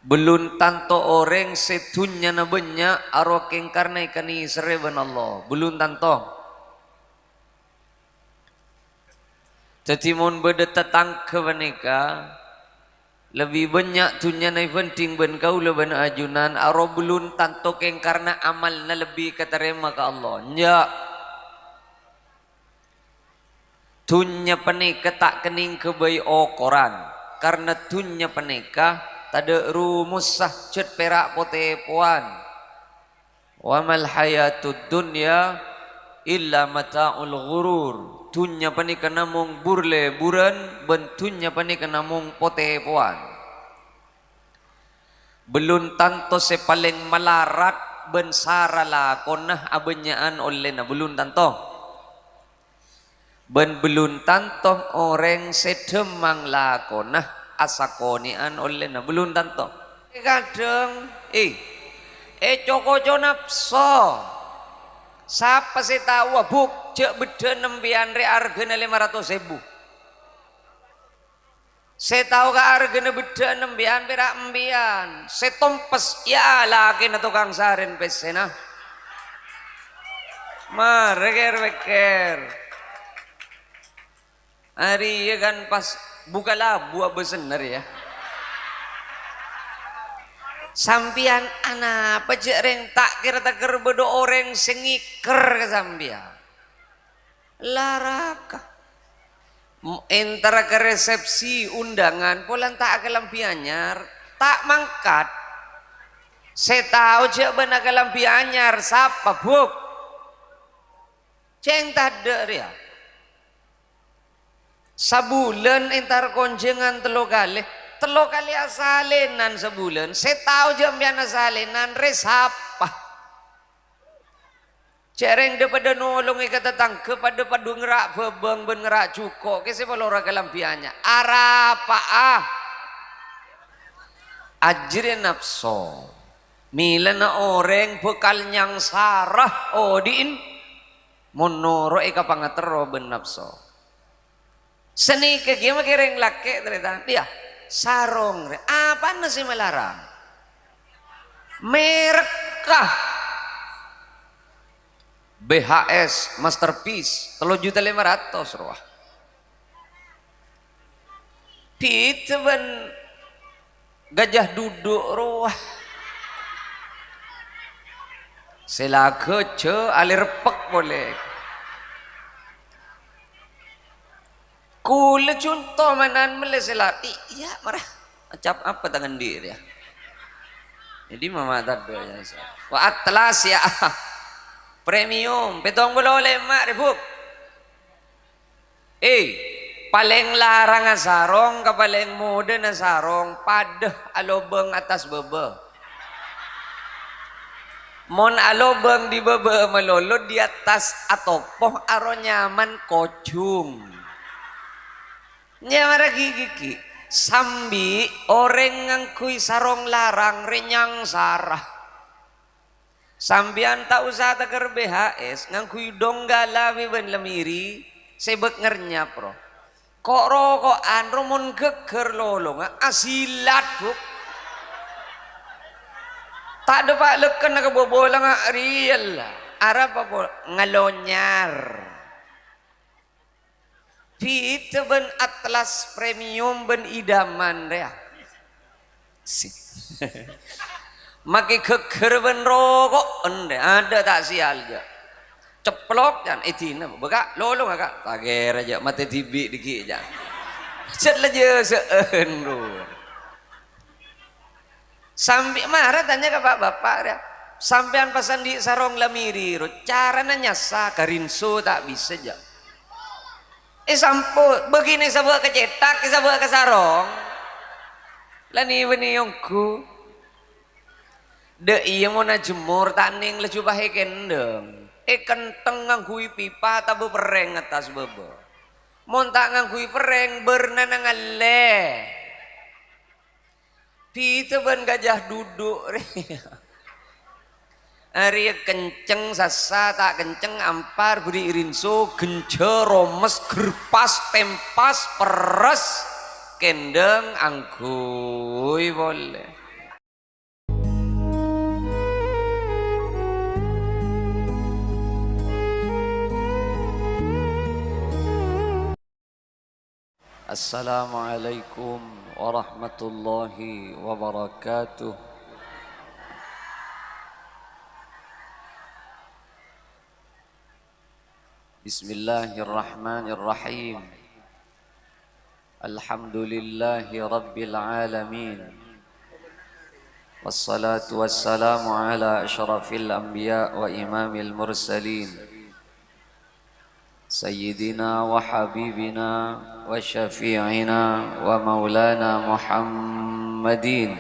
belum tanto orang setunya na banyak arokeng karena ikani sereban Allah belum tanto tetimun beda tetang ke mereka lebih banyak tunya na penting ben kau leban ajunan aro belum tanto keng karena amal na lebih keterima ke Allah nya tunya penika tak kening ke bayi Quran karena tunya penika tada rumus sah cet perak pote puan wa mal hayatud dunya illa mata'ul ghurur tunya panika namung burle buran bentunya panika namung pote puan belum tanto se paling malarat ben sarala konah abenyaan oleh na belum tanto ben belum tanto orang sedemang lakonah asakonian oleh na belum tanto kadang coko nafso siapa sih tahu buk cek beda nembian re argana 500.000 saya tahu ke argana beda nembian perak embian saya tompes ya lagi na tukang saren pesena reker hari ya kan pas buka labu besener ya sampian anak pejereng tak kira-kira bedo orang sengiker ke sampian laraka entara ke resepsi undangan pulang tak ke lampianyar tak mangkat saya tahu cek benar ke lampianyar siapa buk ceng tada dia sabulan entar konjengan telo kali asalenan sebulan saya tahu jam biana salenan resapa cereng daripada nolong ikatan kepada padu ngerak bebeng ben ngerak cuko ke siapa lora kelampiannya arapa ajrin nafso milana orang bekal nyang sarah odin monoro eka pangatero ben nafso seni kegima kereng laki ternyata dia sarong apa nasi melarang merekah BHS Masterpiece 3.500.000 ruah piteban gajah duduk ruah selaka ce alir pek boleh kule contoh manan meleselati iya marah acap apa tangan dia jadi mama tado ya wa atlas ya premium petong boleh mak ribuk paling larang sarong ka paling muda na sarong padah alobeng atas bebe mon alobeng di bebe melolo di atas atopoh aro nyaman kocung nyamara gigi sambi orang ngangkui sarong larang renyang sarah sambian tak usah teker BHS ngangkui donggala ben lemiri sebek ngernya pro kok rokokan romon geger lolong asilat buk tak ada pak leken ke bobolang real arab apa ngalonyar Pita ben atlas premium ben idaman rea. Maki keker ben rokok ende ada tak sial je. Ceplok dan itina beka lolong agak tager aja mati tibi dikit aja. Cet leje seun ru. Sampai marah tanya ke bapak rea. Sampean pasan di sarong lamiri ro carana nyasa karinso tak bisa aja. Sampo begini sebuah kecetak sebuah ke sarong lani beni yongku de iya mau na jemur taning lecu bahe kendeng kenteng ngangkui pipa tabu pereng atas bebo mon tak ngangkui pereng bernanangale pita ben gajah duduk Ari kenceng sasa tak kenceng ampar beri irinso genjer romes gerpas tempas peres kendeng angkui boleh Assalamualaikum warahmatullahi wabarakatuh. Bismillahirrahmanirrahim. Alhamdulillahi rabbil alamin. Wassalatu wassalamu ala asyrafil anbiya wa imamil mursalin. Sayyidina wa habibina wa syafi'ina wa maulana Muhammadin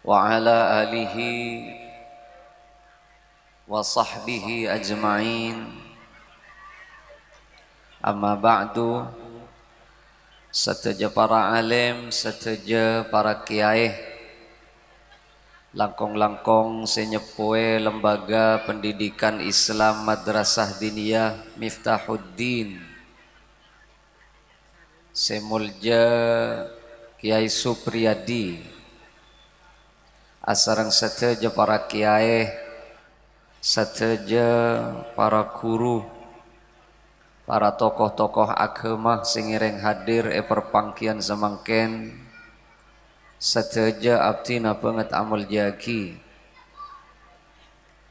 wa ala alihi wa sahbihi ajma'in. Amma ba'du. Seteja para alim, seteja para kiai, langkong-langkong senyepoe lembaga pendidikan Islam Madrasah Diniyah Miftahuddin, semulja Kiai Supriyadi, asarang seteja para kiai, seteja para guru, para tokoh-tokoh agama sing ireng hadir perpangkian semangken, seteja abdina banget amal jaki,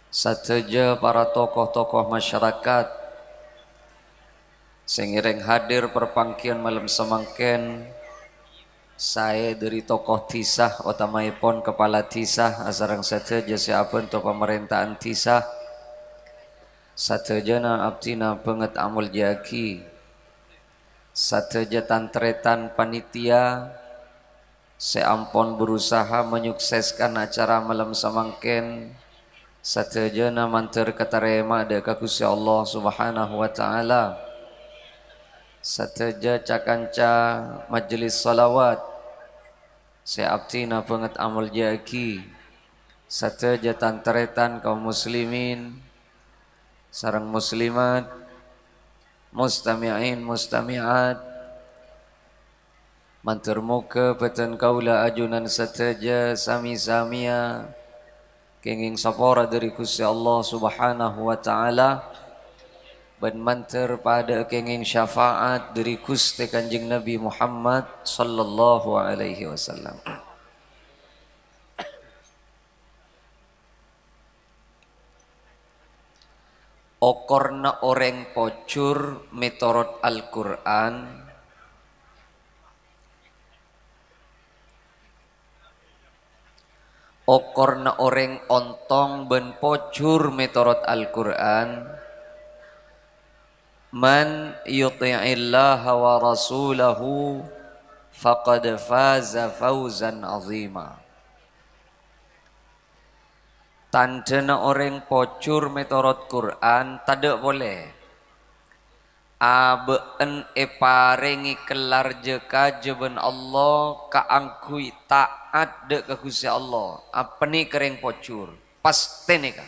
seteja para tokoh-tokoh masyarakat sing ireng hadir perpangkian malam semangken. Saya dari tokoh Tisah utamaipun kepala Tisah asarang seteja siapun to pemerintahan Tisah, satejana abdina banget amal jaki, sateja tantretan panitia seampun berusaha menyukseskan acara malam semangken, satejana manter katarema de ka Gusti Allah Subhanahu wa taala, sateja cakanca majelis salawat seabtina banget amal jaki, sateja tantretan kaum muslimin sareng muslimat, mustami'in mustami'at, mantur muka peten kaula ajunan sateja sami-samia kenging sapora dari Gusti Allah Subhanahu wa taala, ban mantur pada kenging syafaat dari Gusti Kanjeng Nabi Muhammad sallallahu alaihi wasallam. Okorna orang pocur mitorot Al-Quran, okorna orang ontong ben pocur mitorot Al-Quran, man yuti'illaha wa rasulahu faqad faza fawzan azima. Tandana orang pocur metorot Quran tidak boleh abeen parengi kelar jeka jeben Allah kaangkui taat dek ke Gusti Allah apa ni kereng pocur pasti nika.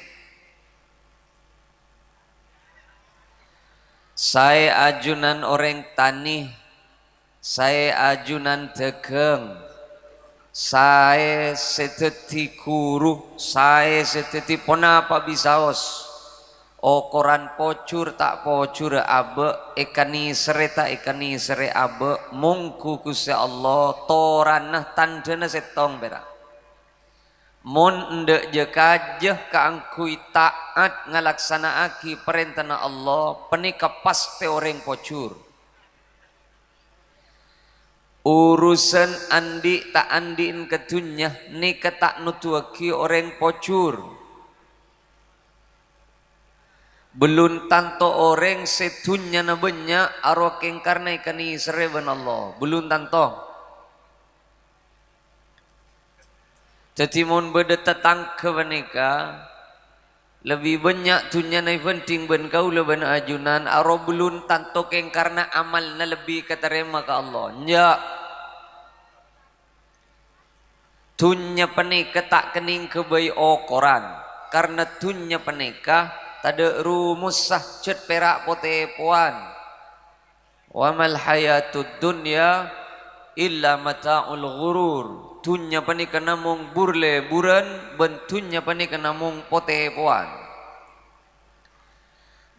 Saya ajunan orang tani, saya ajunan degeng, saya seteti guru, saya seteti ponapa bisaos. O koran pocur tak pocur abe ikani sereta ikani sere abe mungku Gusti Allah toranah tandana setong berak. Mun ndek je kajeh kaangkui taat ngalaksanaaki perintahna Allah penika pasti orang pocur. Urusan andi tak andiin ketunya ni ketak nutuaki orang pocur. Belum tanto orang setunya nabenya arwakeng karena ikani sereben Allah. Belum tanto. Jadi mun beda tetang ke menika lebih banyak tunya nai penting ben kau leben ajunan aro belum tanto keng karena amalna lebih keterima ke Allah. Ya. Tunya penika tak kening kebai okoran karena tunya penika tada rumusah cet perak pote puan. Wa mal hayatud dunya illa mata'ul ghurur. Tunya panika namung burle buran bentunya panika namung pote puan.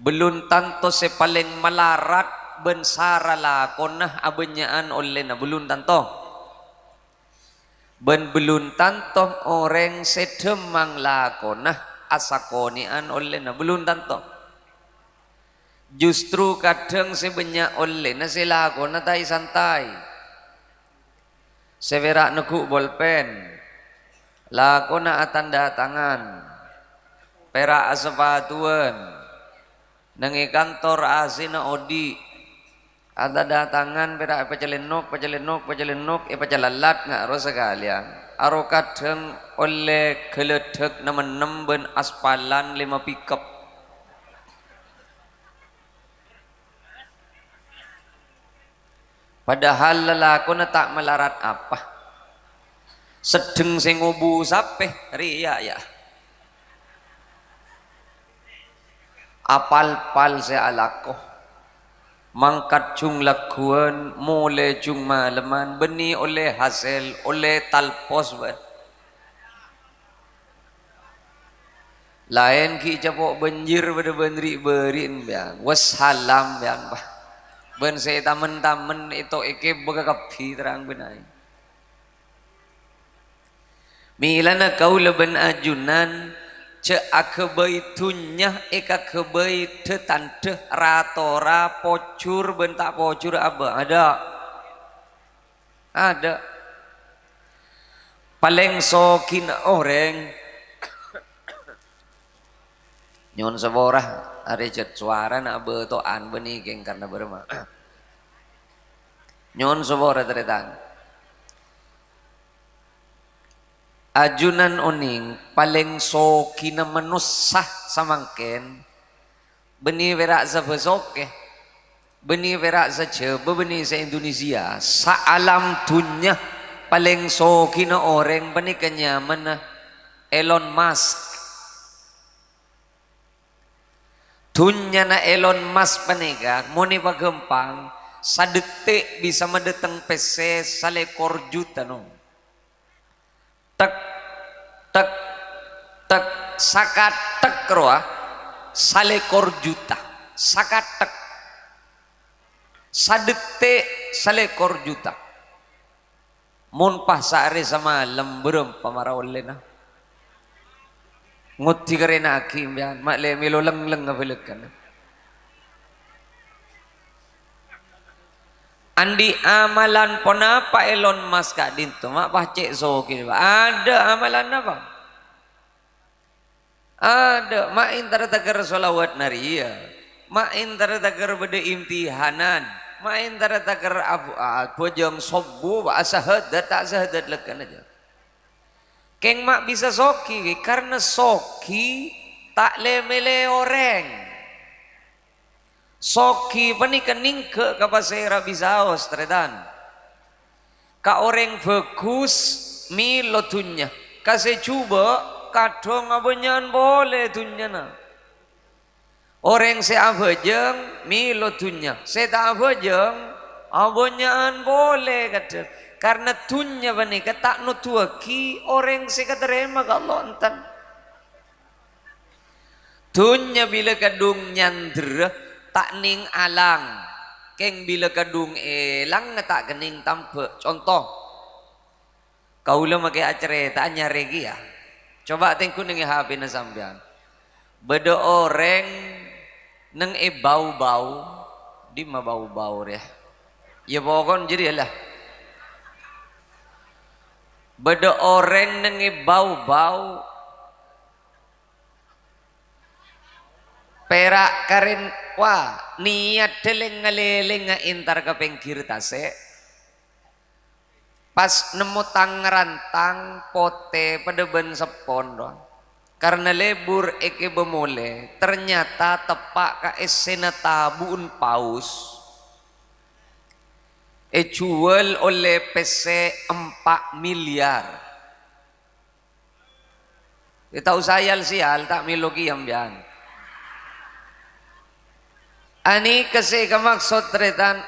Belum tanto se paling melarat ben sarala konah abenyaan oleh na belun tantoh ben belun tantoh orang sedemang lakonah asakonian oleh na belun tantoh justru kadang sebanyak oleh na sila konah tai santai severak nekuk bolpen lakona tanda tangan perak sepatuan nengi kantor asina odi ada datangan perak pacalenok pacalalat nggak ro sekalian aro kadang oleh keledek nemenem ben aspalan 5 pickup padahal lelakona tak melarat apa sedeng sing ngubu sapeh ria ya apal-pal se alakoh mangkat jung lakuan mulai jung malaman beni oleh hasil oleh talpos lain ki capok banjir pada benri berin biang wassalam biang bah ben saya tamen-tamen itu eke begakapi terang benai milana kau leben ajunan ce akebai tunyah eka kebai tetante ratora pocur bentak pocur apa ada paling sokin orang nyon seborah are cet suara nak betoan beni geng karena berma nyon seborah teretang ajunan oning paling sokina menusah samangken beni verak sa besoke beni verak sa cebe beni sa Indonesia sa alam dunya paling sokina orang beni kenyaman Elon Musk dunya na Elon Musk panika muni pagempang sa detik bisa medeteng PC sa lekor juta no tek tek tek sakat tek roa salekor juta sakat tek sadete salekor juta mun pasare sama lemberem pamara olena nguti karena akim yan makle milo leng-leng ngavelekan andi amalan ponapa Elon Musk kak dinto mak pacek sokin ada amalan apa ada mak intara tagar solawat naria mak intara tagar beda imtihanan mak intara tagar abu jong sobu asahadat tak sahadat lekan aja keng mak bisa soki karena soki tak lemele orang soki pani kening ke kapasera bisaos tredan ka orang fokus mi lotunya kasih coba kadang abanyan boleh tunya na orang se abajeng mi lotunya se tak abajeng abanyan boleh kadang karena tunya pani ketak nutuaki orang se katerema kalau entan tunya bila kadung nyandra tak ning alang keng bila kadung elang tak kening tampe contoh kau lah makai acere tak nyaregi ya coba tengku nengi HP na sambian beda orang neng bau-bau di ma bau-bau ya pokon jadi lah beda orang neng bau-bau perak karen wah niat deleng ngeleleng intar ke pengkir tase pas nemu tangerantang pote pada ben sepon doang karena lebur eke bemole ternyata tepak ka esena tabun paus jual oleh PC 4 miliar tahu sayal sial tak milogi ambian ani kese kamaksud tretan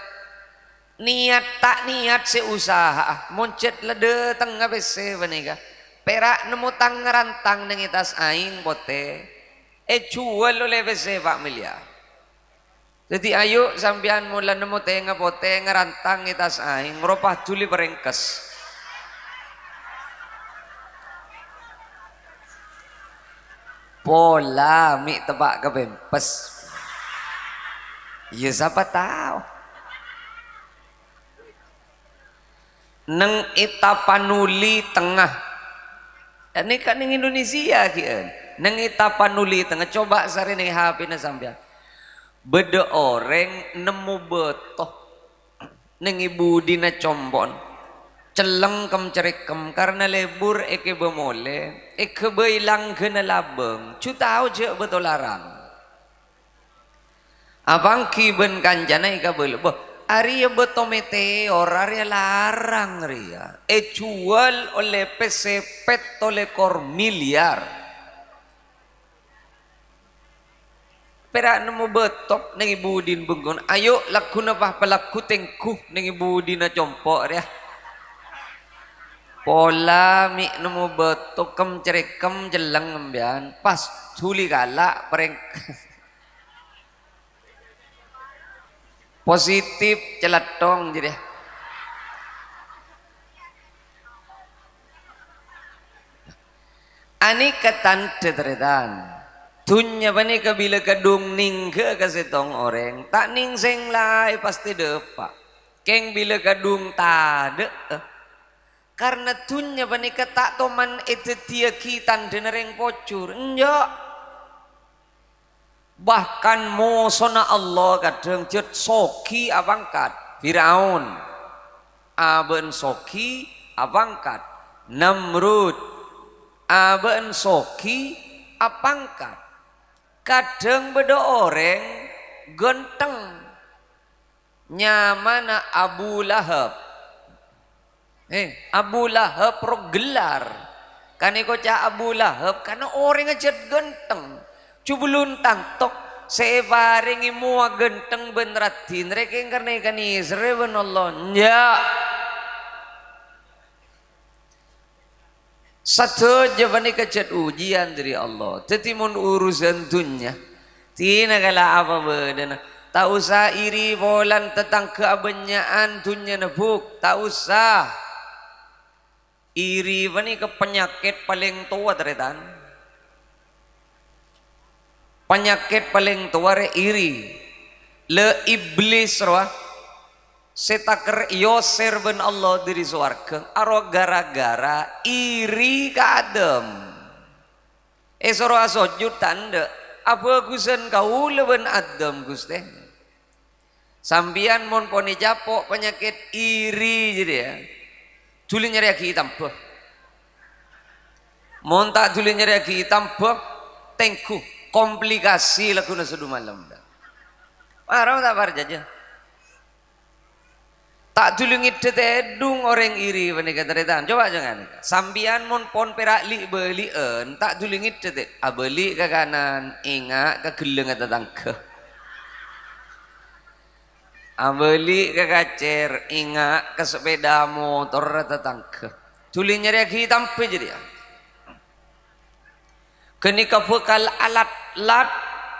niat tak niat seusaha muncet lede tengah bese benika perak nemu tangerantang dengan tas aing bote jual oleh bese 4 miliar Jadi ayo sampean mula nemu teh ngapote ngerantang itas aing meropah tuli perengkes. Pola mi tebak kepempes. Ya siapa tahu. Neng Itapanuli tengah. Ini kan neng Indonesia kian. Neng Itapanuli tengah coba sari neng HP na sampean. Beda orang nemu betoh neng ibu dina combon. Celeng kem cerekem karena lebur eke bemole eke beilang kena labeng cu tahu je betul larang abang kiben kanjana ika belu boh Arya beto meteor Arya larang ria jual oleh pesepet oleh kor miliar perak nemu betok neng ibu din bengkon ayo laku napa pelaku tengkuh neng ibu dina compok ria pola mi nemu betok kem cerekem jeleng ngembian pas tuli galak pereng positif celatong jadi ani ketan teteretan tunya bani kabila kadung ning ke kasetong orang tak ning seng lai pasti depak keng bila kadung tade karena tunya bani ketak toman itu tia kitan denereng pocur enjak bahkan mosona Allah kadang jet soki abangkat Firaun aben soki abangkat Namrud aben soki abangkat kadang beda orang genteng nyamana Abu Lahab Abu Lahab gelar kan iko ca Abu Lahab karena orang aja genteng cubulun tangtok sevaringi mua genteng benratin reke karena ikan Israel Allah ya satu jawaban kecet ujian dari Allah tetimun urusan dunia tina kala apa bedana tak usah iri bolan tentang keabenyaan dunia nebuk tak usah iri bani ke penyakit paling tua teretan penyakit paling tua re iri le iblis roh setaker yoser ben Allah dari suarga aro gara-gara iri ke Adam soro asojud tanda apa gusen kau leben Adam guste sambian mon poni japok penyakit iri jadi ya Juli nyeri hitam bah. Montak juli nyeri hitam bah. Tengku komplikasi lagu nasudu malam dah. Marah tak parjaja. Tak juli ngide tedung orang iri menikah teritan. Coba jangan. Sambian mon pon perak li belian tak juli ngide te. Abeli ke kanan ingat ke geleng tetang ke. Abeli ke kacer ingat ke sepeda motor tetang ke tuli nyeri hitam pe jadi kini ke bekal alat lat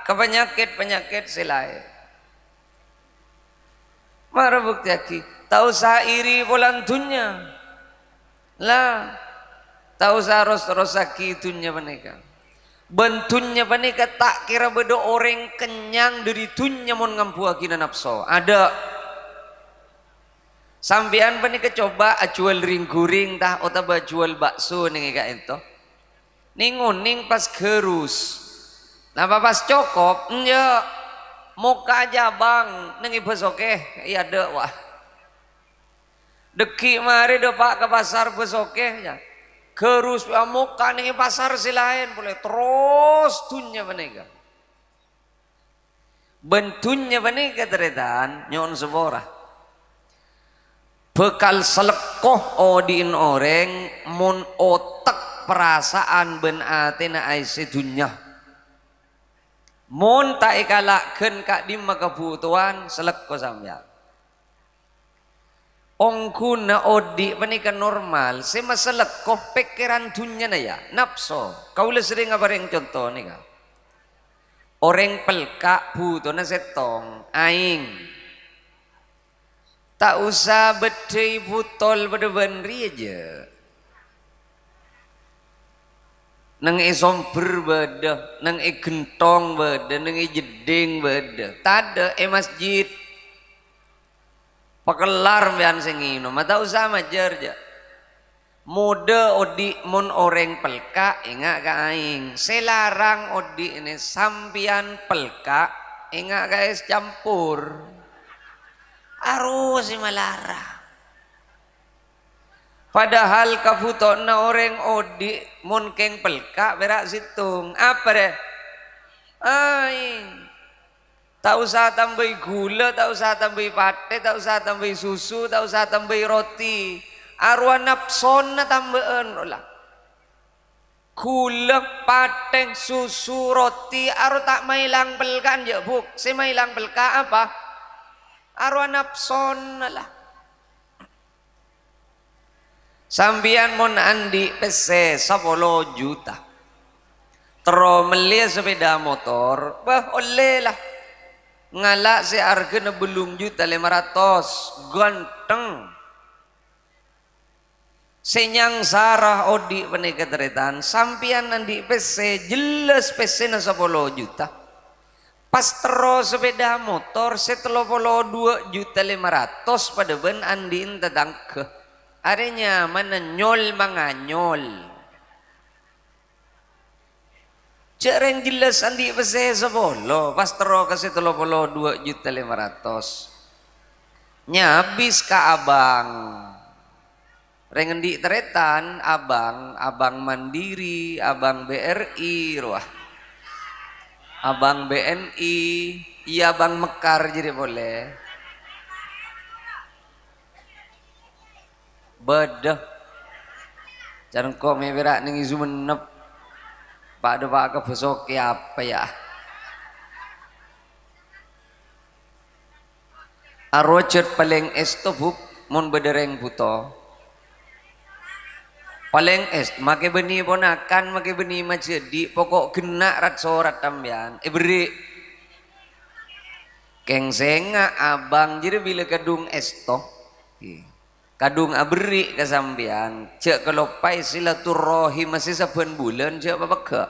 ke penyakit selai marah bukti aki tak usah iri bolan dunya lah tak usah ros-rosaki dunya menikah bentunya panika tak kira bedo orang kenyang dari tunya mon ngampu akina nafsu ada sampean panika coba jual ring-guring tah otaba jual bakso ning ika ento ning pas gerus napa pas cokop nya muka aja bang ning besoke iya de wah deki mari de pak ke pasar besoke ya gerus muka nih pasar silain boleh terus tunya menega bentunya menega teretan nyon sebora bekal selekoh odin orang mun otak perasaan ben atena aise dunya mun tak ikalaken kak di kebutuhan selekoh sampean ongkuna odi panika normal se masalah kau pikiran dunia na ya nafsu kau le sering ngabareng contoh nih kak Orang pelka butona setong aing tak usah bedai butol pada benri aja nang somber beda nang gentong beda nang jeding beda tada masjid pakelar bian sengino mata usah majar aja mode odi mon orang pelka ingat ka aing selarang odi ini sampian pelka ingat ka es campur arus si malara padahal kabutona orang odi mon keng pelka berak situng apa deh aing tak usah tambah gula tak usah tambah pate tak usah tambah susu tak usah tambah roti arwah nafson na tambaan lah gula pateng susu roti arwah tak mailang pelkan ya buk si mailang pelka apa arwah nafson lah sambian mon andi pese 10 juta terus meli sepeda motor bah oleh lah ngalak si harga na belum juta 500 ganteng senyang sarah odi penekateretan sampian nanti PC jelas PC na 10 juta pas terus sepeda motor setelah 2 juta 500 pada ben andin tadang ke arenya mana nyol manganyol cereng jelas andi PC 10 pas terus ke setelah 2 juta 500 nyabis ke abang rengendi teretan abang Mandiri abang BRI ruah abang BNI iya abang Mekar jadi boleh bedah jangan kok meberak ning isu menep pak do pak ke besok apa ya arocet paling estobuk mon bedereng buto paling make beni ponakan make beni majedi pokok genak rat sorat tambian beri keng senga abang jadi bila kadung esto kadung aberi ke sambian cek kalau pai silaturahim masih saben bulan cek apa ke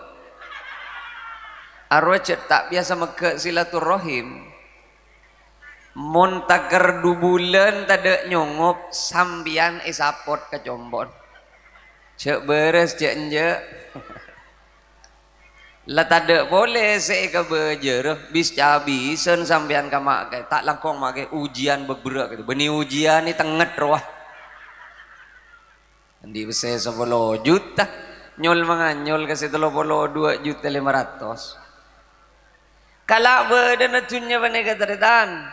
arwah cek tak biasa meke silaturahim mon taker 2 bulan tada nyongop sambian isapot ke Combon cek beres cek enje lah tak boleh saya ke bejer bis cabisen sampean ka mak tak langkong make ujian beberak gitu benih ujian ni tenget roh di bese 10 juta nyol manganyol ke 32 juta 500 kalau beden tunya benega teretan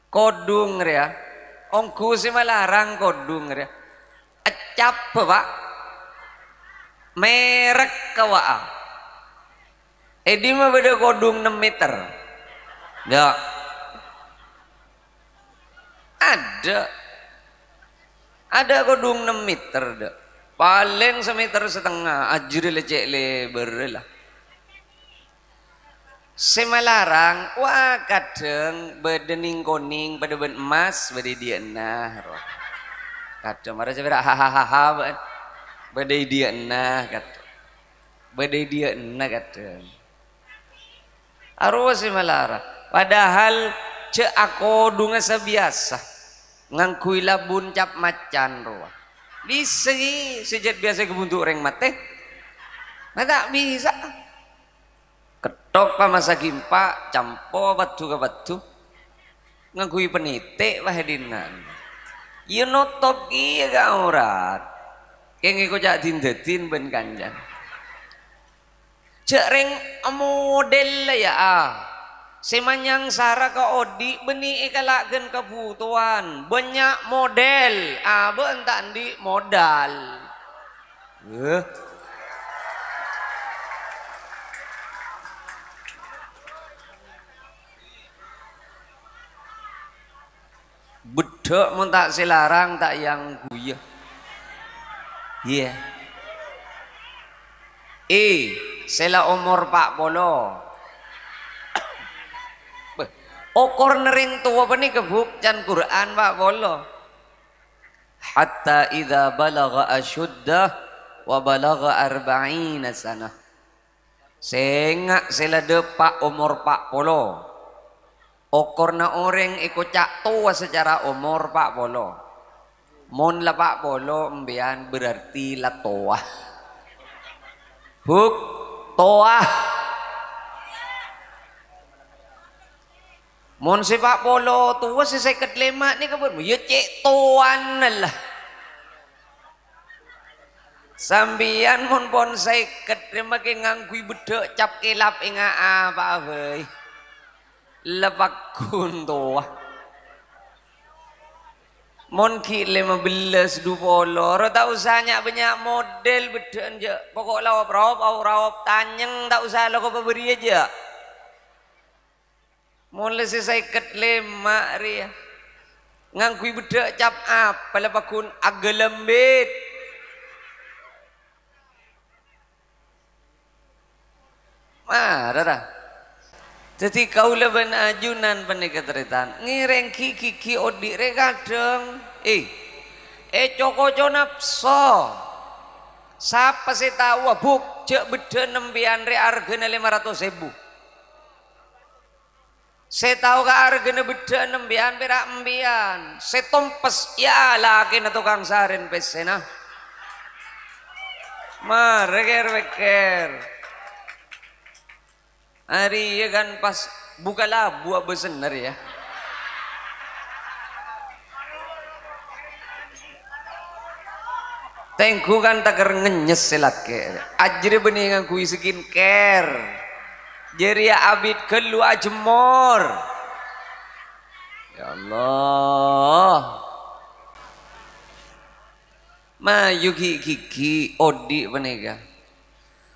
kodung ria ongku si malarang kodung ria acap pak merek kawa di mah beda kodung 6 meter ya ada kodung 6 meter dah paling 1,5 meter ajri lecek lebar lah semalarang wah kadang bedening koning pada ben emas bade dia nah kadang marah saya hahaha badai dia nah kata badai dia nah kata arwah si malara padahal cek aku dunga sebiasa ngangkui labun cap macan roh bisa sejak biasa kebuntuk reng mate tak bisa ketok pa masa gimpa campo batu ke batu ngangkui penite wahedinan you notok iya gak urat kenge ko jak dindetin ben kanjan cek reng model lah ya semanyang sara ka odi beni ikalaken kebutuhan banyak model bentak di modal bedok mun tak selarang tak yang guyah iya sela umur 40 okor nering tua pani kebuk can Quran pak bolo hatta idza balagha asyuddah wa balagha arba'ina sanah sengak sila depak umur 40 okor na orang ikut cak tua secara umur 40 mon la 40 embian berarti la tua buk tua mon si 40 tua si 55 ni kabur ya cek tuan lah sambian mon pon 50 makin ngangkui bedek cap kelap inga apa heuy lepak kun tua mon ki 15 20 ro tak usahnya banyak model bedek je pokok lawap rawap tanyeng tak usah lo ko pemberi aja mulai selesai ketlema ria ngangkui bedek cap apa lepakun agak lembit dah jadi kau leban ajunan penikatretan ngireng kiki odik re kadang coko nafso siapa sih tahu buk cek bedek nembian re argana 500.000 saya tahu ke harganya beda nembian perak embian saya tompes ya lagi na tukang sarin pesena reker hari ya kan pas buka labu apa bener ya tengku kan taker ngenyes selake ajri beningan kui skincare jadi abid keluar jemur ya Allah mayu gigi odi penega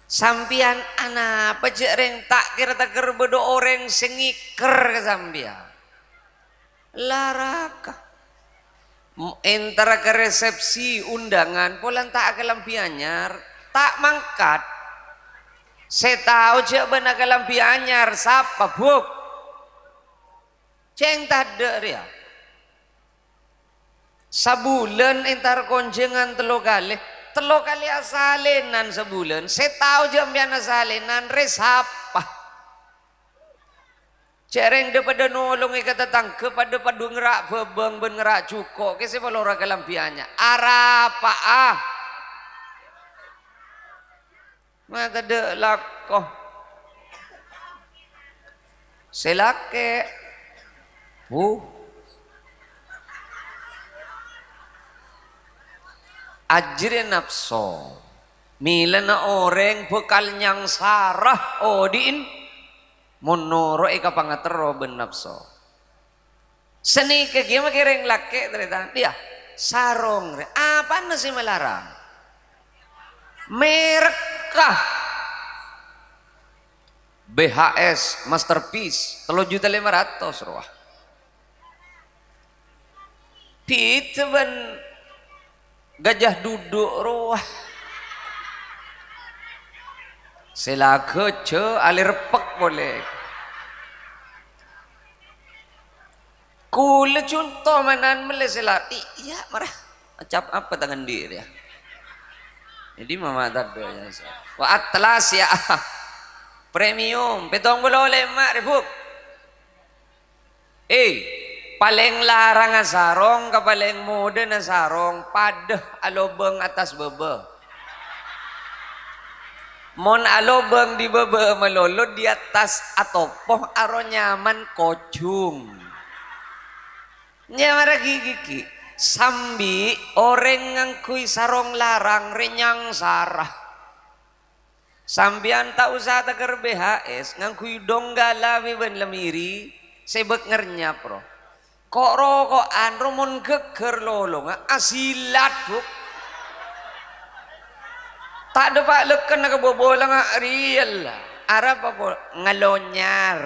sampian anak pecek reng tak kira taker bedo orang sengiker ke sampian laraka antara ke resepsi undangan polan tak kelampi anyar tak mangkat saya tahu cek benar kelampi anyar siapa buk ceng tada dia sabulan entar konjengan telo kali asalenan sebulan saya tahu jambian asalenan resapa cereng daripada nolong kata tangke pada padu ngerak bebeng ben ngerak cuko ke siapa lora kelampiannya arapa mata de lakoh selake ajri nafso milana orang bekal nyang sarah odin monoro eka pangatero ben nafso seni ke gimana kireng lake terita dia sarong apa nasi melarang merekah BHS Masterpiece 3.500.000 ruah itu ben gajah duduk ruah selaka ce alir pek boleh kule contoh manan meleselati iya marah acap apa tangan dia ya jadi mama tado ya wa atlas ya premium 75.000 paling larang sarong ke paling muda na sarong padah alobeng atas bebe mon alobeng di bebe melolo di atas atopoh aro nyaman kocung nyamara gigi sambi orang ngangkui sarong larang renyang sarah sambian tak usah taker BHS ngangkui donggala ben lemiri sebek ngernya pro kok rokokan romon geger lolong asilat buk tak ada pak leken ke bobolang real arab apa ngalonyar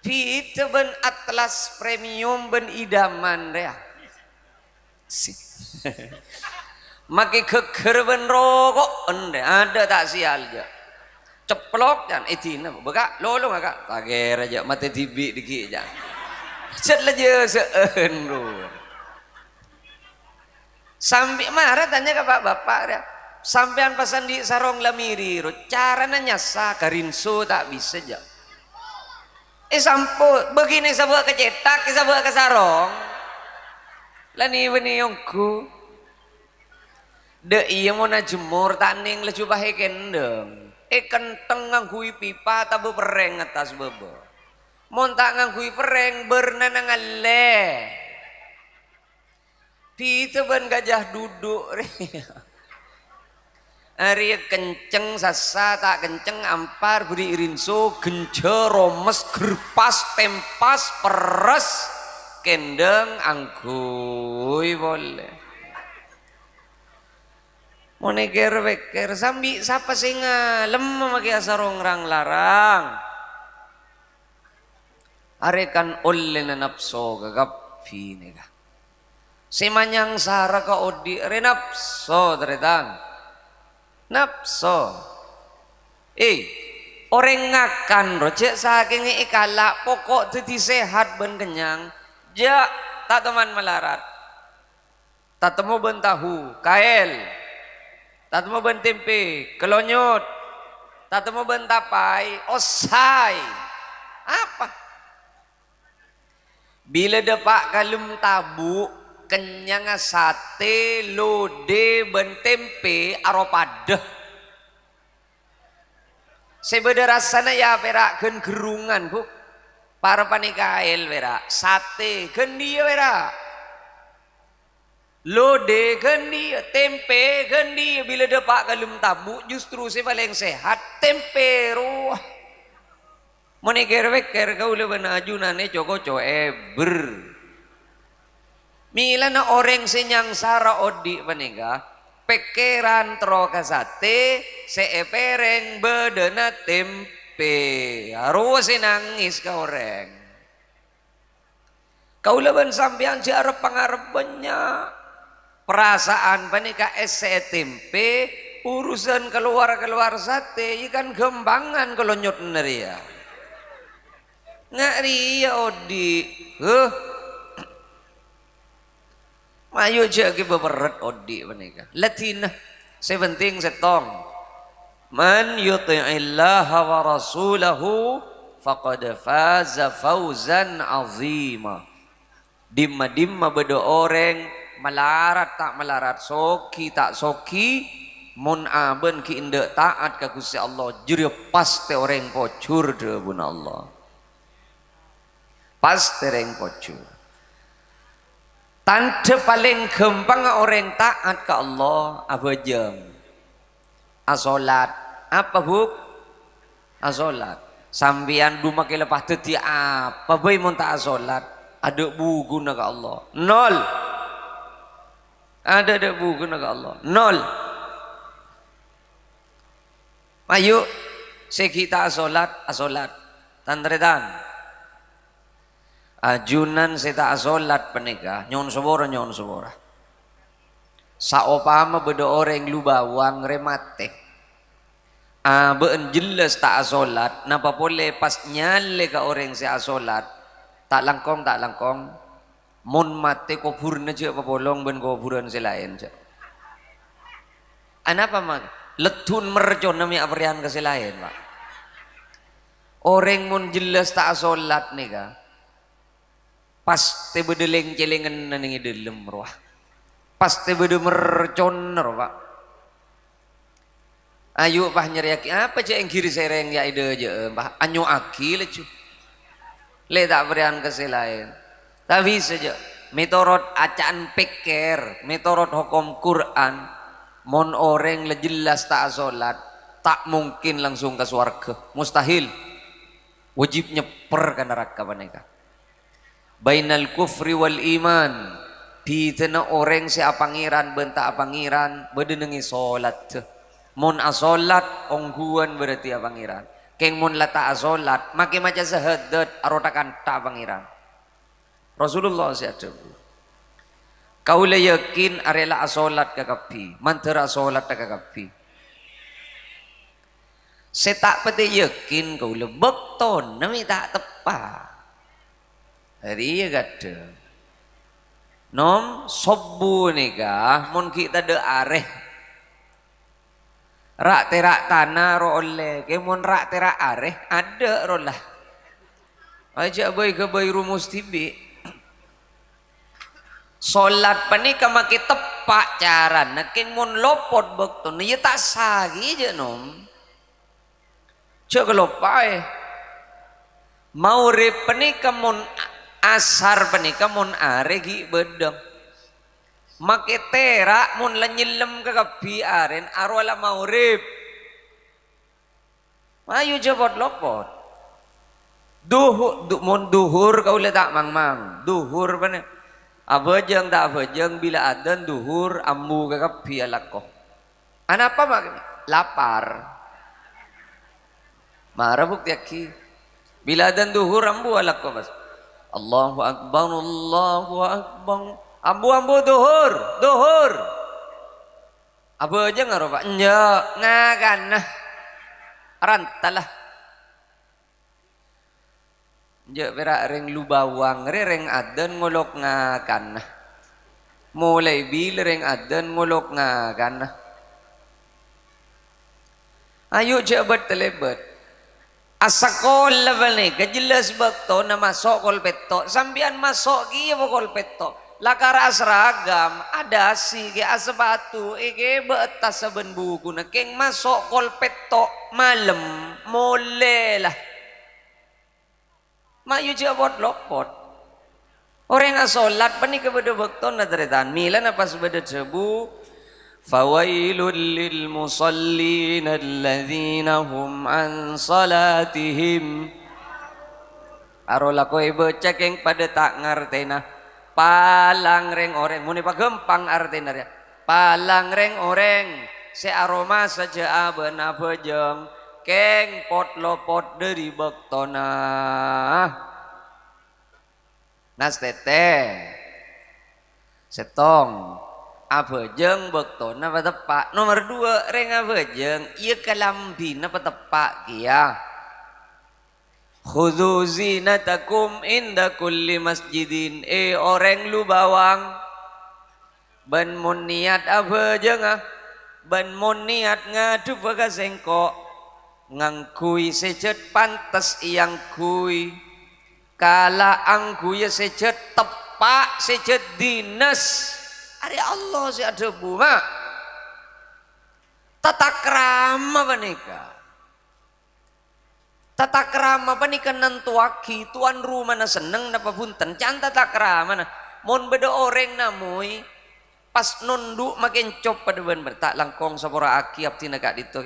Fit ben atlas premium ben idaman ya maki geger ben rokok ende ada tak sial ya ceplok dan itina beka lolo ngaka tager aja mati tibi dikit aja set aja seun bro sampai marah tanya ke pak bapak ya sampean pasan di sarong lamiri ro caranya nyasa karinso tak bisa aja sampo begini sebuah kecetak sebuah ke sarong lani beni yongku de iya mau na jemur taning lecu bahe kendeng kenteng ngangkui pipa tabu pereng atas bebo mon tak ngangkui pereng bernanang ale pita ban gajah duduk hari kenceng sasa tak kenceng ampar beri irinso genjer romes gerpas tempas peres kendeng angkui boleh mau neger weker sambi siapa sih ngalem memakai sarong rang larang arekan oleh nafsu gagapi nega semanyang sara ka odi re nafsu teretan nafsu orang ngakan rojek saking ikala pokok teti sehat ben kenyang ja tak teman melarat tak temu ben tahu kael tak temu ben tempe kelonyot tak temu ben tapai osai apa bila depak kalem tabu kenyang sate lode ben tempe aropadeh sebeda rasana ya perak gen gerungan bu para panikael perak sate gen dia perak lode gendi tempe gendi bila depak kalem tabu justru si paling sehat tempe ruah moniker weker kau le benajunane joko ber mila na orang senyang sara odi panega pekeran troka sate seepereng bedena tempe harus nangis ka orang kau leban sampean si arep pangarep banyak perasaan panika tempe urusan keluar sate ikan gembangan kalau nyot neria ngari ya odi mayu jagi beberet odi panika latina sepenting setong man yuti'illaha wa rasulahu faqad faza fawzan azima dimma bedo orang melarat tak melarat soki tak soki mun aben ki indek taat ka Gusti Allah jure pasti orang pocur de bun Allah pasti orang pocur tanda paling gampang orang taat ke Allah apa jam asolat apa bu asolat sambian duma ke lepas teti apa bayi mun tak asolat ada buku nak Allah nol ada buku nak Allah nol ayo sekita asolat tandredan ajunan seta asolat penega nyon sobora saopama bedo orang lu bawang remate been jelas tak asolat napa boleh pas nyale ka orang si asolat tak langkong mon mate kuburna je papolong ben kuburan selain je anapa mak letun mercon nami aprian ke selain pak orang mon jelas tak asolat nih ka pas te bedeleng celengan nanti delem roh pas te bede mercon roh pak ayo bah nyeriaki apa cek yang kiri sereng ya ide aja bah anyo aki lecu le tak berian ke selain tapi saja metorot acaan peker metorot hukum Quran mon orang le jelas tak salat tak mungkin langsung ke surga mustahil wajib nyeper ke neraka mereka bainal kufri wal iman pitena orang si apangiran benta apangiran bedenengi salat mon asolat ongguan berarti apangiran keng mon lata asolat makin maca sahadat arotakan tak apangiran Rasulullah SAW kau le yakin arela asolat kakapi mantera asolat kakapi saya tak pati yakin kau lebek ton nami tak tepat hari ya kata nom sobu nikah mun kita de areh rak terak tanah ro oleh kemun rak terak areh ada ro lah aja boy ke boy rumus tibi solat panika make tepak cara neking mun lopot bekton ya tak sagi je nom cek lopai mau rip panika mun asar panika mun are gi bedeng make terak mun lenyilem ke kapi aren arwala mau rip ayo jebot lopot mun duhur kau letak mang duhur pane abajeng tak abajeng bila adzan duhur ambu ke kapi alako anapa mak lapar marah bukti aki bila adzan duhur ambu alako mas Allahu akbar ambu duhur abajeng ngaro pak nya ngaganah rantalah je berak reng lu bawang reng adan ngolok ngakanah mulai bil reng adan ngolok ngakanah ayo jabat telebet asakol level ni kejelas bakto na masuk kol petok sambian masuk kia kol petok lakara seragam ada si ke asbatu ke betas saben buku na keng masuk kol petok malam mulai lah mayu jabot lopot orang yang solat pani kepada bekton na teretan milan apa sebeda cebu fawailul lil musallin alladzina hum an salatihim arola koe baca keng pada tak ngartena palang reng oreng muni pagempang artena ya palang reng oreng se aroma saja aben apa jeng keng pot lopot dari bektona nas tete setong abejeng bektona apa tepak nomor 2 reng abejeng iya kalambi apa tepak kia khudhu zinatakum inda kulli masjidin orang lu bawang ban mun niat abejeng ban mun niat ngadu baga sengkok ngangkui sejet pantas yang kui kala angkui sejet tepak sejet dinas ari Allah si ada bunga tata krama panika nantuaki tuan rumah na seneng napa punten can tata krama na mon beda orang namui pas nunduk makin cop pada ben bertak langkong sapora aki apti na kak dito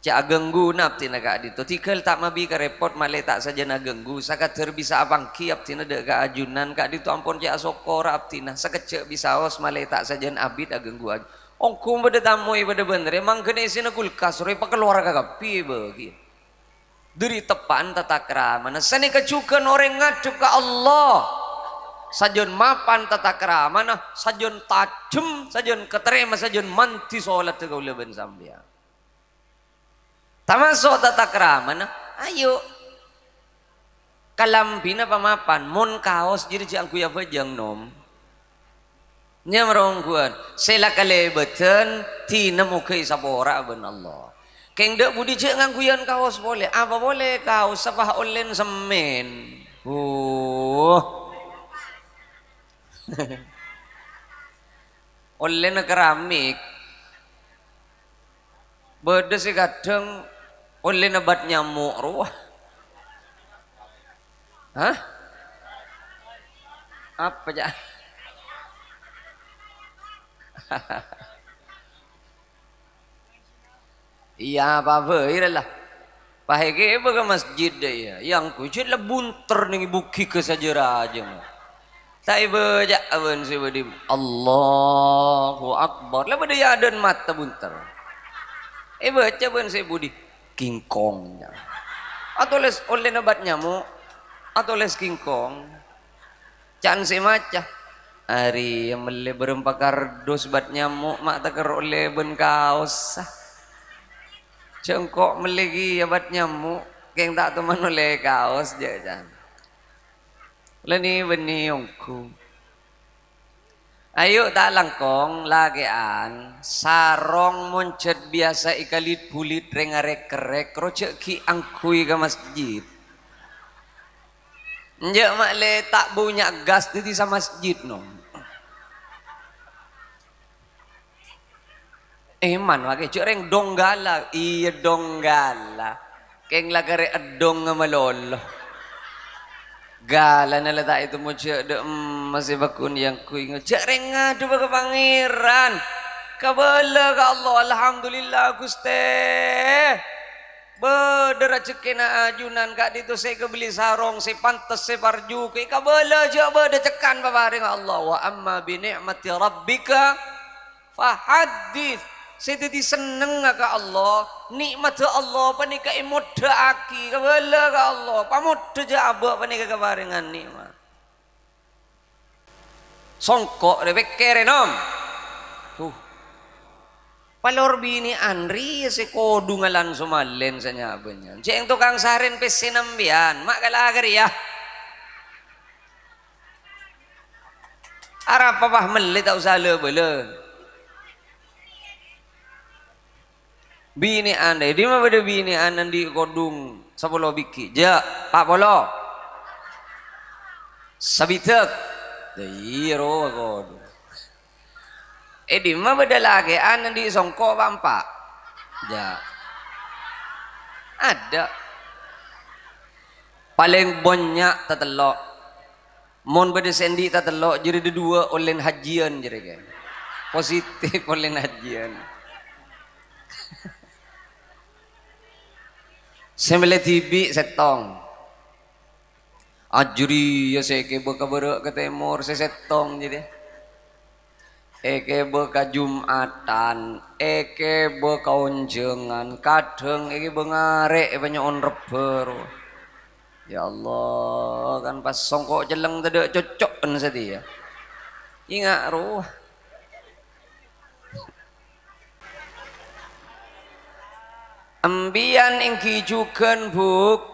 cak genggu napti naga dito tikel tak mabi ke repot male tak saja na genggu sakat bisa abang kiap tina de ka ajunan kak dito ampun cak sokor aptina sakecek bisa os male tak saja abid agenggu aja ongkum beda tamu beda bener emang kena isi na kulkas repa keluar kakak pi bagi dari tepan tata krama na sani kecukan orang ngadep ke Allah sajon mapan tata krama na sajon tajem sajon keterima sajon manti sholat ke ulah ben sambian tamasok tata krama na ayo kalambina pamapan mon kaos jadi jang kuya bajang nom nya merongguan sela kalebeten tina mukai sapora ben Allah keng dek budi je ngangguyan kaos boleh apa boleh kaos sapah olen semen olen keramik beda sih kadang oleh nebat nyamuk ruah hah apa ya iya apa lah pahege baga masjid ya yang kujud lah bunter nih buki ke saja aja tak baca awan si badi Allahu Akbar lah bada ya adan mata bunter baca ben si budi King Kong atau les oleh nabat nyamuk atau les King Kong can si maca hari yang mele berempat kardus bat nyamuk mak takar oleh ben kaos Cengkok melegi abat nyamuk keng tak teman oleh kaos jajan leni beni ongku ayo tak langkong lagean sarong moncet biasa ikalit bulit rengarek kerek rojek ki angkui ke masjid njak mak le tak punya gas di sama masjid no man wage cereng donggala iya donggala keng lagare adong nga malolo gala na lata itu mo cek de masih bakun yang kuing cereng ngadu ba pangeran kabala ka Allah alhamdulillah Guste bedera cekena ajunan kak ditu saya kebeli sarong saya pantas saya parju ke kabala je beda cekan paparing Allah wa amma bi ni'mati rabbika fahaddits saya tadi seneng ka Allah nikmat Allah panika imudha aki kabala ka Allah pamudha ja aba panika kabarengan nikmat songkok rewek kerenom palor bini Andri si kodu ngalan sumalen sa nyabanyan ceng tukang saren pesinambian mak kalagar ya arap papah meli tak usah lebele bini anda di mana ada bini anda di kodung sapolo biki ja pak polo sabitek dairo kodung di mana ada lagi anda di songko bampak ja ada paling banyak tatelok mon bade sendi tatelok jadi dua online hajian jadi kan positif online hajian Semele TV setong ajuri ya seke beka ke temur setong jadi eke beka jumatan eke beka onjengan kadang eke bengarek banyak on reper ya Allah kan pas songkok jeleng tadi cocok kan sedia ingat roh ambian ingki juken buk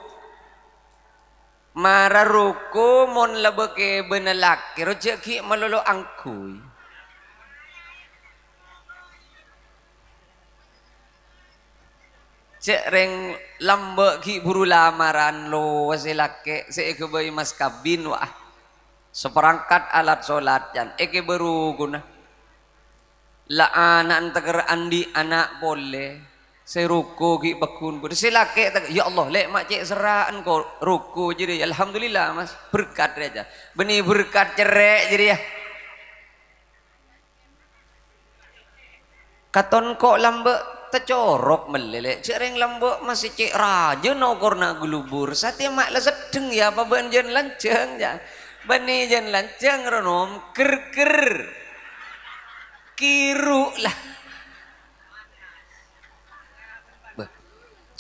mararuku mon lebeke benelaki rejeki melolo angkui cek reng lambe ki buru lamaran lo wasilake se eke bayi mas kabin wah seperangkat alat sholat jan eke baru guna la anak teger andi anak boleh saya ruku ki bakun ber silake ya Allah lek mak cek seraan ko ruku jadi alhamdulillah mas berkat aja benih berkat cerek jadi ya katon kok lambe tecorok melelek cereng lambe masih cek raja no korna gulubur sate mak la sedeng ya apa ben jen lanceng ya benih jen lanceng renom ker kiru lah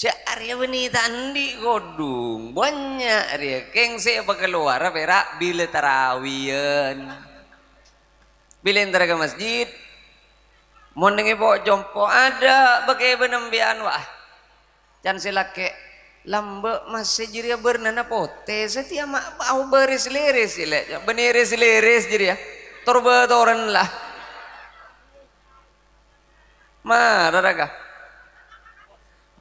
cak Arya beni tandi kodung banyak Arya keng saya keluar perak bila tarawian bila entar ke masjid mau nengi bawa jompo ada pakai benembian wah can silake lambe masih jiria bernana pote setia mak bau beris liris sile beniris liris jadi ya torba toran lah marah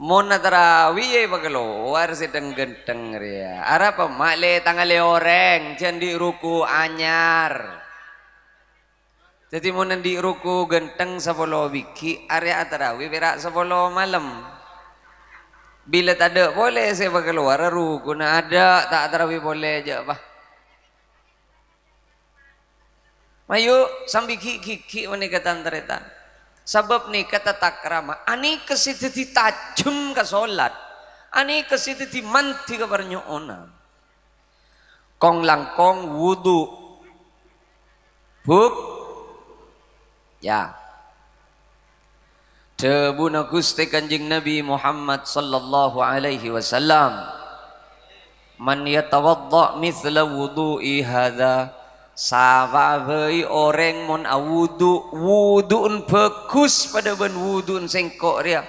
Mona tarawih keluar sedang genteng ria. Ara pemakle tangale oreng jadi ruku anyar. Jadi mona di ruku genteng 10 biki area tarawih berak 10 malam. Bila tak ada boleh saya keluar ruku na ada tak tarawih boleh aja apa. Mayu sambil kiki menikatan teretan. Sebab ni kata takrama ani kesiti tajam ke solat ani kesiti manti ke bernyoona kong langkong wudu buk ya tebuna Gusti Kanjeng Nabi Muhammad sallallahu alaihi wasallam man yatawadda mithla wudu'i hadza sahabai orang mon awudu wuduun bagus pada ben wuduun sengkok dia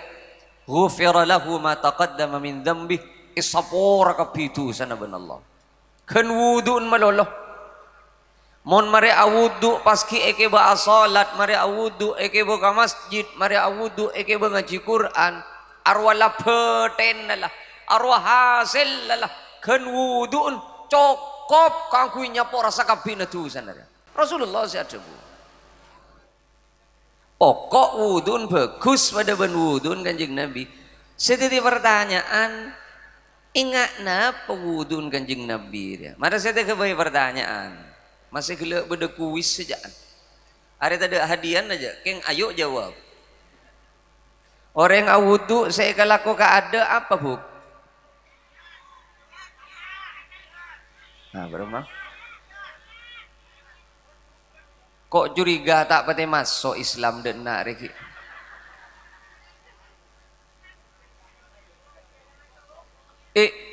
ghufira lahu ma taqaddama min dhanbi isapora kapitu sana ben Allah kan wudu'un malolo mon mari awudu paski eke ba salat mari awudu eke ba ka masjid mari awudu eke ba ngaji Quran arwah la peten lah arwah hasil lah kan wudu'un cukup kangku nyapora sakapina tu sana Rasulullah SAW pokok wudun bagus pada ben wudun kanjeng Nabi. Setiti pertanyaan, ingat napa wudun kanjeng Nabi dia. Mari saya kebayi pertanyaan. Masih gelak beda kuis saja. Ada tadi hadian aja, keng ayo jawab. Orang awudu saya kalau ada apa bu? Nah berapa? Kok curiga tak pati masuk Islam dan nak reki.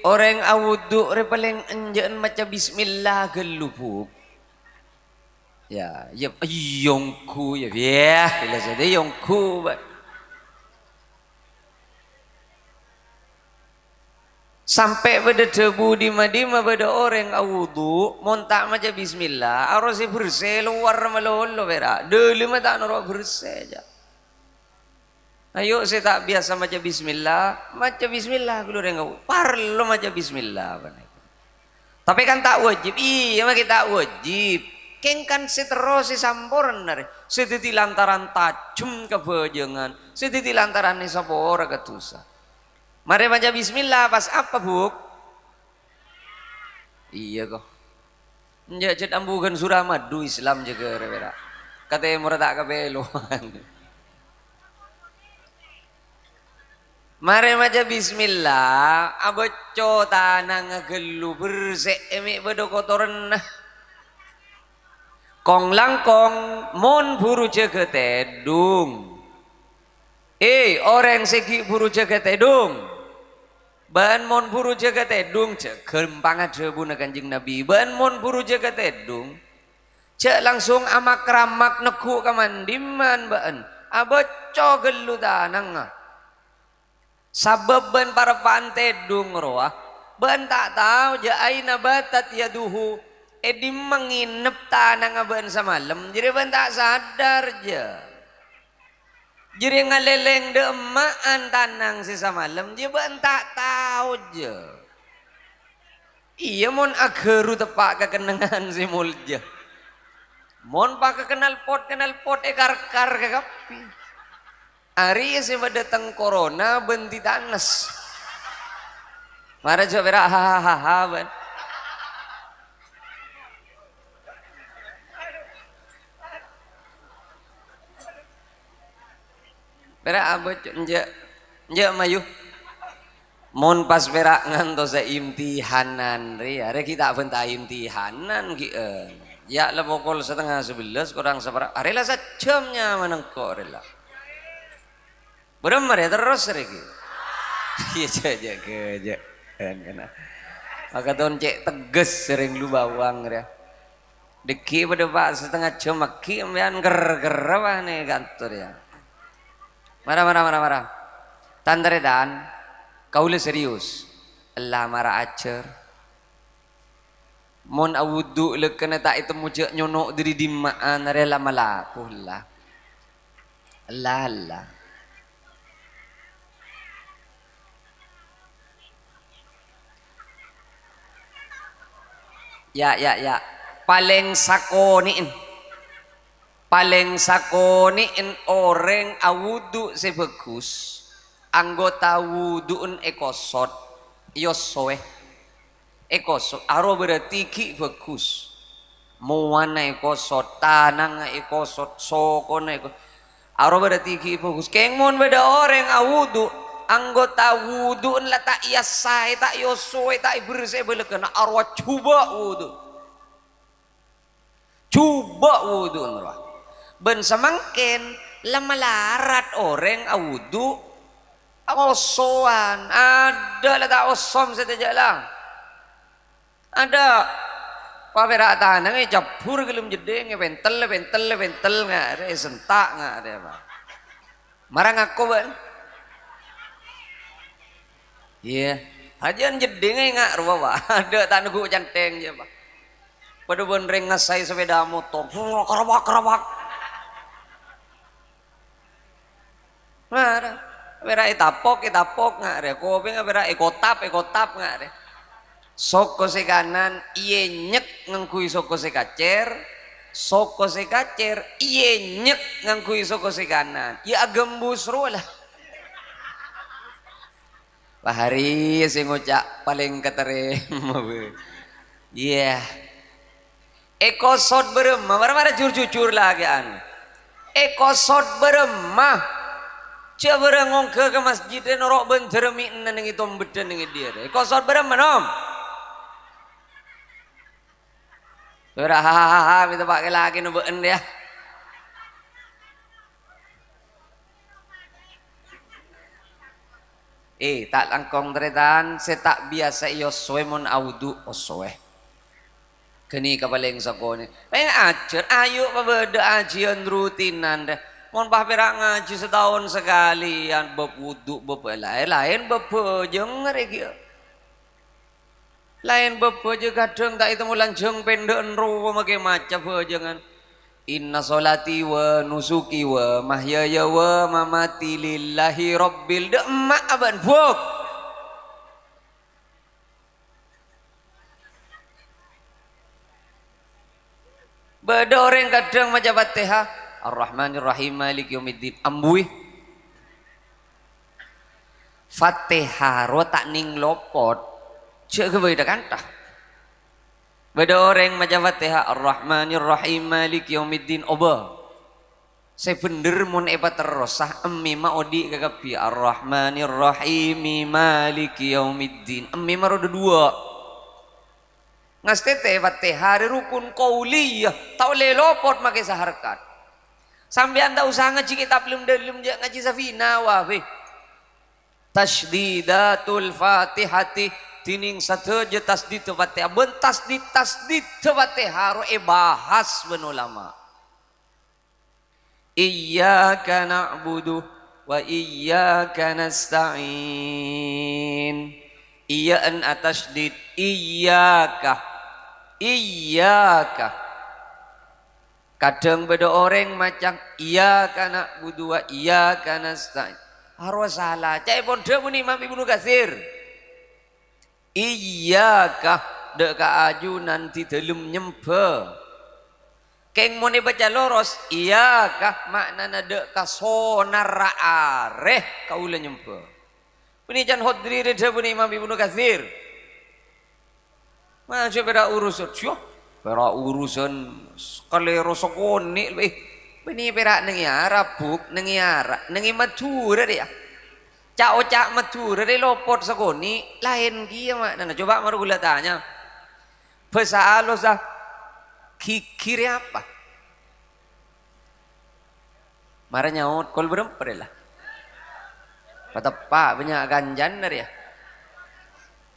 Orang awudu re paling enjan macam bismillah gelupuk. Ya, ya yongku ya, bila saja yongku. Sampai pada debu di madima pada orang awudu montak macam bismillah harus bersih luar melolo berak dulu mah tak norok bersih aja ayo saya tak biasa macam bismillah dulu orang awudu parlo macam bismillah tapi kan tak wajib iya mah kita wajib keng kan seterus samporan nare sediti lantaran tajum kebajengan sediti lantaran ni sapora ketusa. Mari baca bismillah pas apa buk? Iya kok. Njak cet ambukan surah madu Islam juga rewera. Katanya murah tak kebeluan. Mari baca bismillah. Aboco tanang ngegelu bersih emi bedo kotoran. Kong langkong mon buru jaga tedung. Orang segi buru jaga tedung. Ban mon buru jaga tedung cek gempang aja buna kanjeng Nabi ban mon buru jaga tedung cek langsung amak ramak neku kamandiman ban aboco gelu tanang sabab ban para pantedung roah ban tak tahu ja aina batat yaduhu edi menginep tanang ban semalam jadi ban tak sadar ja jadi ngaleleng de emaan tanang sisa malam dia ben tak tahu je. Iya mon ageru tepak kekenangan si mulja. Mon pak kenal pot ekar-kar ke kapi. Ari si datang corona benti tanes. Mara coba berak hahaha ban. Berak abot njak mayu mon pas berak ngantos imtihanan re kita benta imtihanan kien ya le pukul 10:30 kurang seperempat arela sajamnya menengkok rela beremar ya terus reki iya aja keja kan maka ton cek teges sering lu bawang ya deki pada pak 1/2 jam maki ambean ger apa nih kantor ya marah. Tandaredan, kau le serius. Allah marah acer. Mon awudu le kena tak itu mujak nyonok diri dimaan rela malaku lah. Allah. Ya. Paling sakoniin orang awudu sebagus anggota wuduun ekosot yosoe ekosot aro berarti ki bagus muana ekosot tanang ekosot sokona ekosot aro berarti ki bagus kengmon beda orang awudu anggota wuduun lah tak yasai tak yosoe tak bersih belakang arwah coba wuduun roh ben semangkin lama larat orang awudu osoan ada lah tak osom saja lang ada paberak tanang capur gelum jedeng bentel nggak ada sentak nggak ada apa marah ngaku ben Iya. Hajan jeding ngak rupa ada tangguh canteng je pak. Pada benreng ngasai sepeda motor. Kerabak kerabak. Nah, bera itapok ngak re. Kopi ngak bera ekotap ngak re. Soko se kanan iye nyek ngangkui soko se kacer. Soko se kacer iye nyek ngangkui soko se kanan. Ya gembus ru lah. Pak Hari sing ngucap paling keterima. Iya. Eko sot beremah, mana jujur lagi an. Eko sot beremah. Coba ngong ke masjid norok bentar mie neng itu beden neng dia. Eko sot beremah nom. Hahaha, kita pakai lagi nubuin dia. Tak langkong teretan, setak biasa iyo suemon audu osoe. Kini kapaling sakone. Pengen ajar, ayo pabeda ajian rutinan deh. Mon perak ngaji setahun sekali, yang bepudu lain bepejeng regi. Lain bepejeng kadang tak itu mulan jeng pendek rupa makai macam bejengan. Inna solati wa nusuki wa mahyaya wa mamati lillahi rabbil emak aban buk. Beda orang kadang macam Fatihah Ar-Rahmanir Rahim Maliki Yaumiddin ambui Fatihah ro tak ning lopot cek ke beda kantah. Beda orang macam Fatihah Ar-Rahmanir Rahim Maliki Yaumiddin oba. Saya bener mun ebat terosah emmi ma odi kagapi Ar-Rahmanir Rahim Maliki Yaumiddin. Emmi ma roda dua. Ngastete Fatihah rukun qauliyah tak boleh lopot make saharkat. Sampean tak usah ngaji kitab belum ngaji Safina wae. Tasdidatul Fatihati tining sateja tasdid Fatihah ben tasdid Fatihah ro bahas ben ulama. Iyyaka na'budu wa iyyaka nasta'in. Iya an atasdid iyyaka kadang beda orang macam iyyaka na'budu wa iyyaka nasta'in. Harus salah cai pon muni Imam Ibnu Katsir. Iyyaka dek ka aju nanti delum nyembe. Keng muni baca loros iyyaka maknana dek ka sonar areh kaula nyembe. Penijan hodri reda puni Imam Ibnu Katsir. Masih beda urusan syo. Beda urusan kalero sokoni lebih. Bini perak nengi Arab buk nengi Arab nengi Madura dia. Cak Madura dia lopot sokoni lain kia makna. Coba maru gula tanya. Pesalo sah kikir apa? Mara nyaut kol berempat lah. Patepak banyak ganjan dari ya.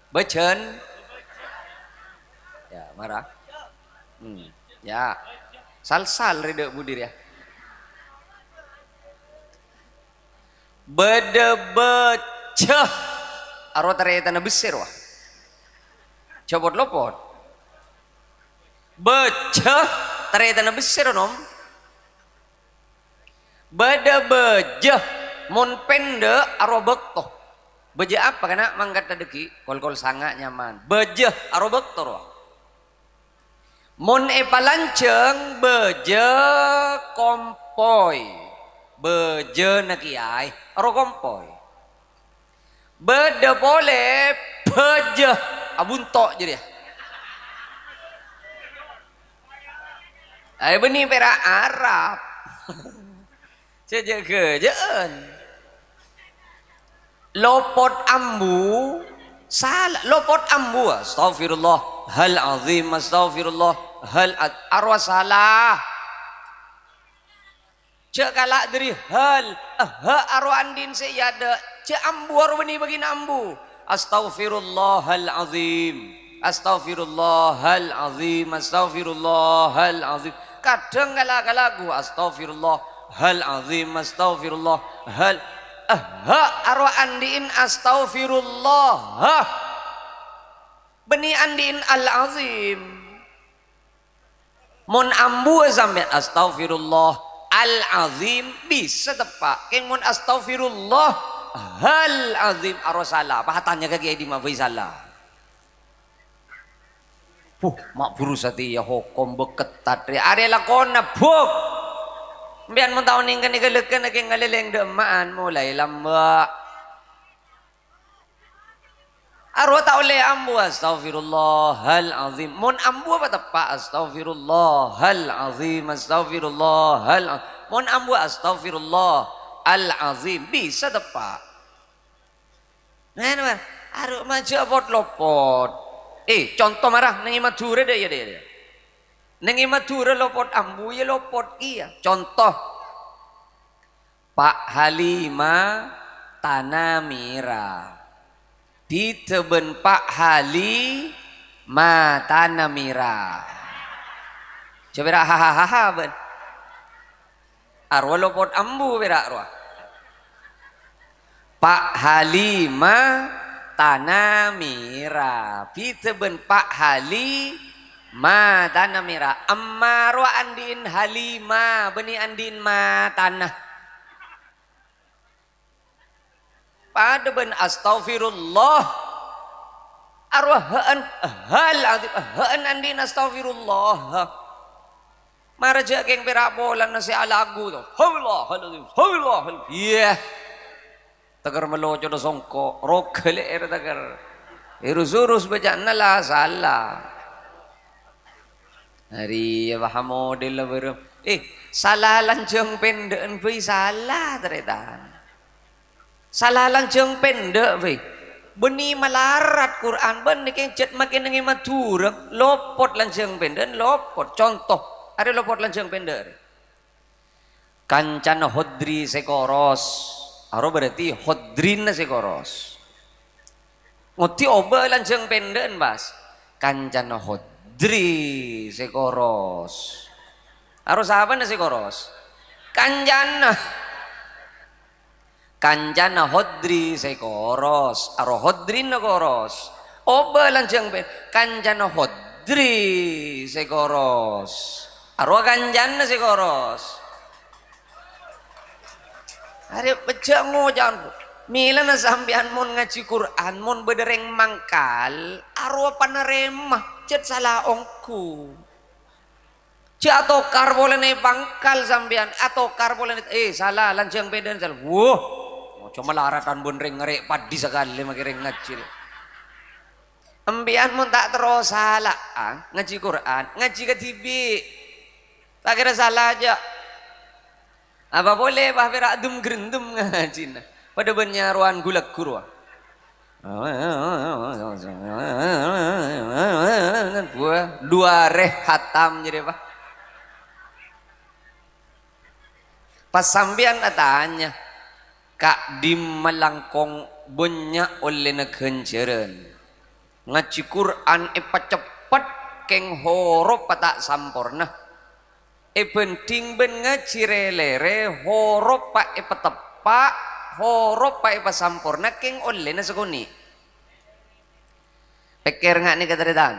Becen. Ya marah. Ya. Sal rida budir ya. Bede beceh. Arwah ternyata besar wah. Copot lopot. Beceh ternyata besar nom. Bede bejeh. Mon pende aro bekto. Beje apa kena mangkat tadeki kol sangat nyaman. Beje aro bekto ro. Mon palanceng beje kompoy. Beje nakiai aro kompoy. Bede boleh beje abuntok jadi. Ai beni perak Arab. Sejaga jaan. Lopot ambu salah lopot ambu astagfirullah hal azim astagfirullah hal arwah salah cek kalak dari hal arwah andin seyada cek ambu arwah ini bagi ambu astagfirullah hal azim astagfirullah hal azim astagfirullah hal azim kadang kalak lagu astagfirullah hal azim astagfirullah hal arwah andiin astaghfirullah beni andiin al azim mun ambu sampai astaghfirullah al azim bisa tepak keng mun astaghfirullah hal azim arwah salah pahatannya kaki di mabui salah mak buru sati ya hokom beketat are lakona buk bian mun tahu ningkan igaleukeun ke ngaleleng demaan mulai lamba arwah tak oleh ambu astaghfirullahal azim mun ambu apa tepak astaghfirullahal azim astaghfirullahal mun ambu astaghfirullah al azim bisa tepak nah arwah maju abot lopot contoh marah nengi madura deh ya deh nengi madura lopot ambu ya lopot iya contoh Pak Halima Tanamira di teben Pak Halima Tanamira coba hahaha ben arwah lopot ambu bera arwah Pak Halima Tanamira piteben Pak Halima Tanamira ammarwa andin Halima beni andin ma tanah pada ben astaghfirullah arwah hal azim andin astaghfirullah maraja geng perak bolan nasi alagu to Allah iya tagar melojo do songko rokele tagar irus baca nala salah hari ya bahamo de leber salah lanjeng pendek beuy salah teretan salah lanjeng pendek beuy beni malarat Quran ben niki cet makin ngi matur lopot lanjeng pendek lopot contoh ada lopot lanjeng pendek kancana hodri sekoros aro berarti hodrin sekoros ngoti oba lanjeng pendek bas kancana hodri sekoros aro sahabat sekoros kanjana hodri sekoros aro hodrin sekoros oba lanjeng kanjana hodri sekoros aro kanjana sekoros hari pecah ngojan mila na sambian mun ngaji Quran mun bedereng mangkal arwah paneremah cet salah ongku cet atau kar boleh naik pangkal sambian atau kar boleh salah lanjang beden salah cuma laratan bun reng ngerek padi sekali makireng ngacil ambian mun tak terus salah ngaji Quran ngaji ke TV tak kira salah aja apa boleh bah berak dum gerendum ngaji pada benyaruan gulak kurwa dua hatam jadi apa pas sambian atanya kak di melangkong banyak oleh nekenceren ngaji Quran cepet keng horof patak sampurna penting ben ngaji relere horof pak petepak horof pak sampurna keng oleh na sekuni pikir nggak nih keteritan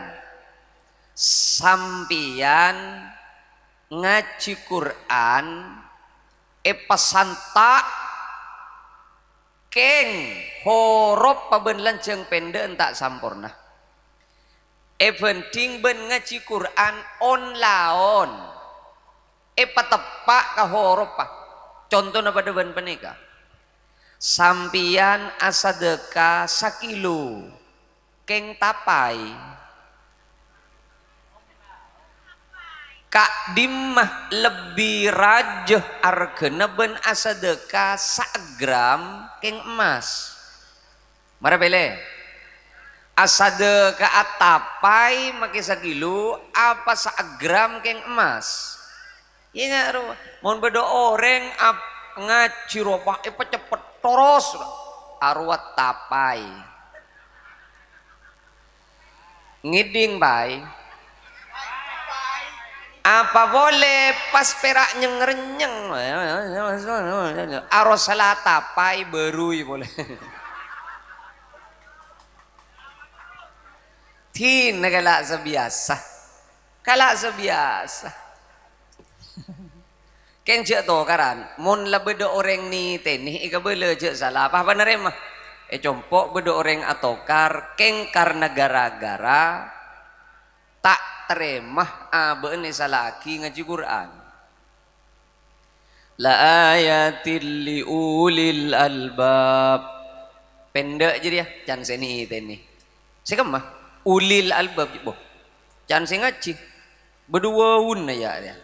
sampian ngaji Quran santa keng horof paben lanceng pendek tak sampurna penting ben ngaji Quran on laon tepak ka horof pak contohnya pada ben penika sampian asadeka sakilo keng tapai kak dimah lebih rajah argena ben asadeka sagram keng emas mara bele asadeka atapai make sakilo apa sagram keng emas iya nggak mau bedo orang ngaji ropa cepet toros arwat tapai ngiding bay Apa boleh pas perak nyeng-renyeng aros salah tapai berui boleh. Tina kalak sebiasa ken cek to karan mon la bedo orang ni tenih ika bele cek salah apa nerema compok bedo orang atokar ken karena gara-gara tak teremah abe ni salaki ngaji Quran la ayatil liulil albab pendek je dia can seni tenih sekemah ulil albab boh can sing ngaji berdua un ya dia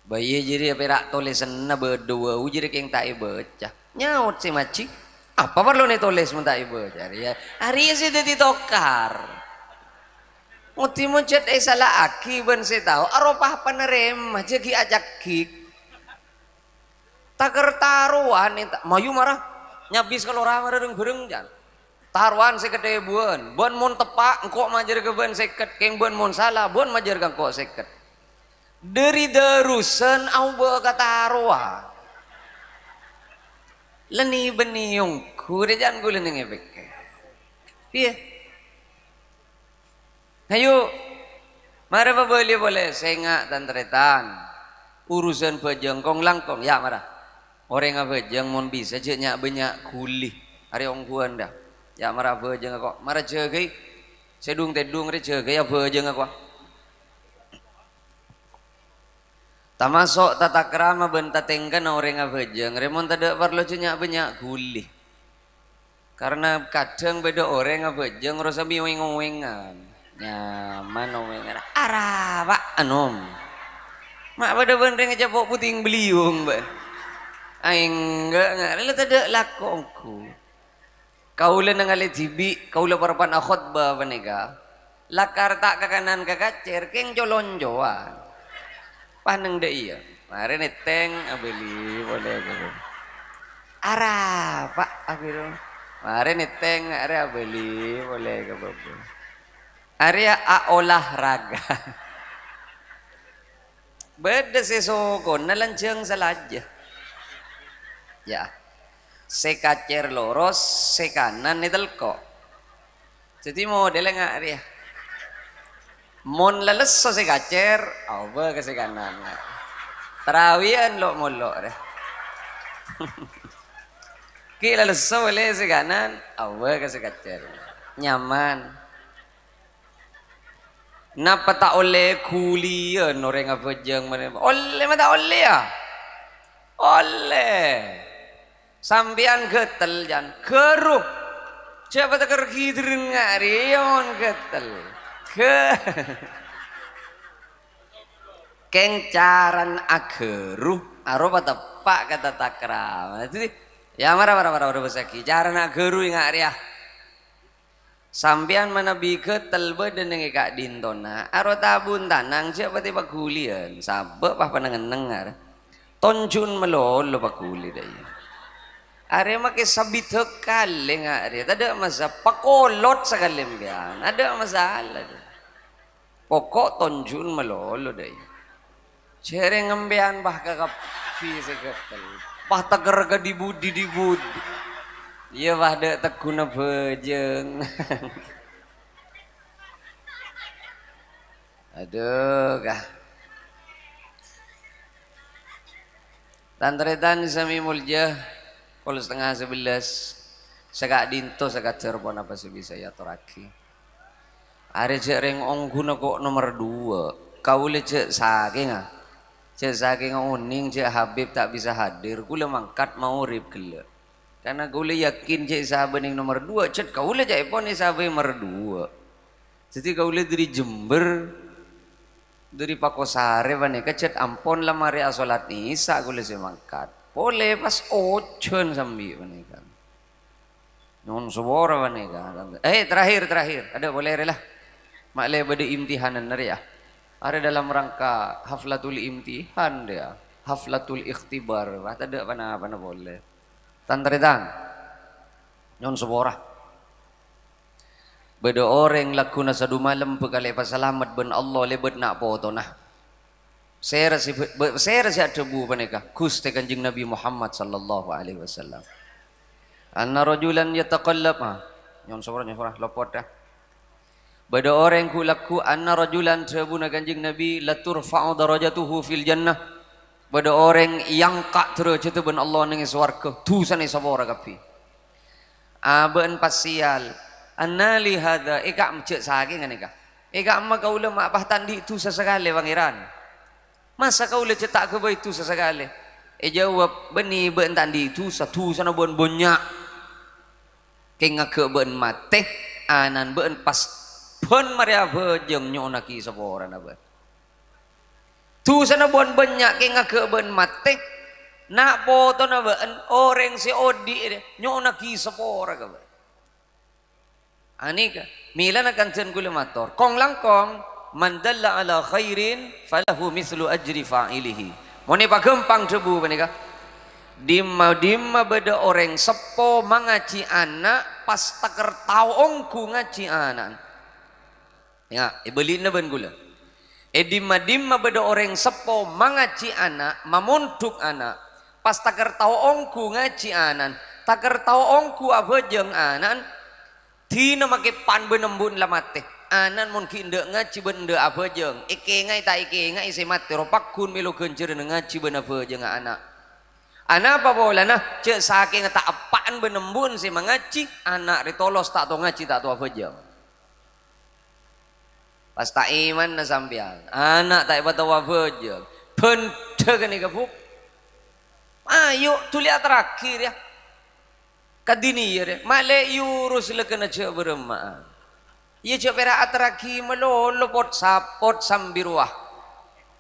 bayi jadi perak tulisan na berdua jadi yang tak baca nyaut si maci apa perlu nih tulis mun tak baca ya hari sih jadi tokar muti muncet salah aki ben saya tahu aropah penerima jadi ajak kik taker taruhan mayu marah nyabis kalau ramah redeng bereng jan taruhan sekete buan mon tepak engkau majer ke buan seket keng buan mon salah buan majer ke engkau seket dari darusan au berkataruah leni beniungku dia jangan gue leni ngepek iya ayo mari apa boleh sengak dan teretan urusan pejengkong langkong ya marah orang apa jeng mon bisa jenya banyak kulih hari ongguan dah ya marah bejeng kok marah jagai sedung tedung re jagai ya bejeng kok tamasok tata krama benta tengkan orang abajeng remon tidak perlu banyak gulih karena kadang beda orang abajeng rasa biweng-wengan nyaman wengan arah pak anom mak pada benteng aja pok puting beliung ban enggak lalu tidak lakongku kaulah nangali tibi kaulah parapan khotbah banega lakar tak ke kanan ke kacer keng jolonjoan paneng deh iya mari neteng abeli boleh arah pak abiru mari neteng are abeli boleh ke babu area olahraga beda sesokon nalanjeng salaja ya sekacer loros sekanan nitel kok jadi modelnya nggak area mon leles so sekacer apa ke sekanan terawian lo molo deh ki leles so boleh sekanan apa ke sekacer nyaman napa tak oleh kuliah orang apa jeng mana oleh mata oleh ya oleh sambian getel jan keruh siapa tak kerkidrin ngari yon getel ke kencaran ageruh aroba tepak kata takram jadi ya marah besaki caran ageruh ngari ya sampian mana bike telbe dan kak dintona aro tabun tanang siapa tiba kulian sabek apa panengenengar tonjun melolo pak kuli deh are make sabit kali ngari ada masa pakolot sekali mbian ada masalah pokok tonjun melolo deh cereng ngembian bah kakap pi seketel bah teger ke di budi iya bah dek tekuna bejeng aduh kah tantretan sami mulja kalau 10:30 sekak dinto sekak Cirebon apa sebisa ya toraki are cereng ongguna kok nomor 2 kau le cek saking uning cek Habib tak bisa hadir kula mangkat mau rib gele karena kau le yakin cek sahabat yang nomor 2 cek kau le cek pon sahabat nomor 2 jadi kau le dari Jember dari Pakosare bane kecet ampon lah mari asolat isa kau le semangkat boleh pas ojon sambil bane kan non subora bane kan terakhir ada boleh rela mak le bade imtihanan nari ya ada dalam rangka haflatul imtihan dia haflatul ikhtibar ada apa boleh tantretan non seborah beda orang lakuna sadu malam pekali pasalamat ben Allah lebet nak foto nah Saya rasa debu paneka Gusti Kanjeng Nabi Muhammad sallallahu alaihi wasallam. Anna rajulan yataqallab nyon sorah lopot dah. Bada orang kulaku anna rajulan sabuna Kanjeng Nabi laturfa'u darajatuhu fil jannah. Bada orang yang kak derajat ben Allah ning swarga dusane sabora kapi. Aben pasial anna li hadza ika mcek saking ngene ka. Ika amma kaula mak pah tandi itu sesekali pangeran. Masa kaula cetak ke itu sesekali. Jawab beni ben tandi itu satu sana bon bonyak. Kenga ke ben mate anan ben pas pon maria bejeng nyona ki sabora na ben. Tu sana bon banyak kenga ke ben mate nak foto na ben orang si odi nyona ki sabora ka ben. Anika mila na kanten kula mator kong langkong man dalla ala khairin falahu mithlu ajri fa'ilihi. Mone pagempang debu menika dimma beda orang sepo mengaji anak pas taker taongku ngaji anak ya ibelina ben gula dimma beda orang sepo mengaji anak mamunduk anak pas taker taongku ngaji anak taker taongku abejeng anak tina make pan benembun lamate anan mun kinde ngaji bende abejeng ike ngai ta ike ngai isi mate ropakun melu genjer ngaji ben abejeng anak. Anak apa boleh nah cek saking tak apaan benembun si mengaji anak ritolos tak tahu ngaji tak tahu apa jam pas tak iman na sampean anak tak tahu apa jam benda kan ni kapuk ayo tuliat terakhir ya kadini ya male yurus lekena cek berema ya cek pera terakhir melolo pot sapot sambiruah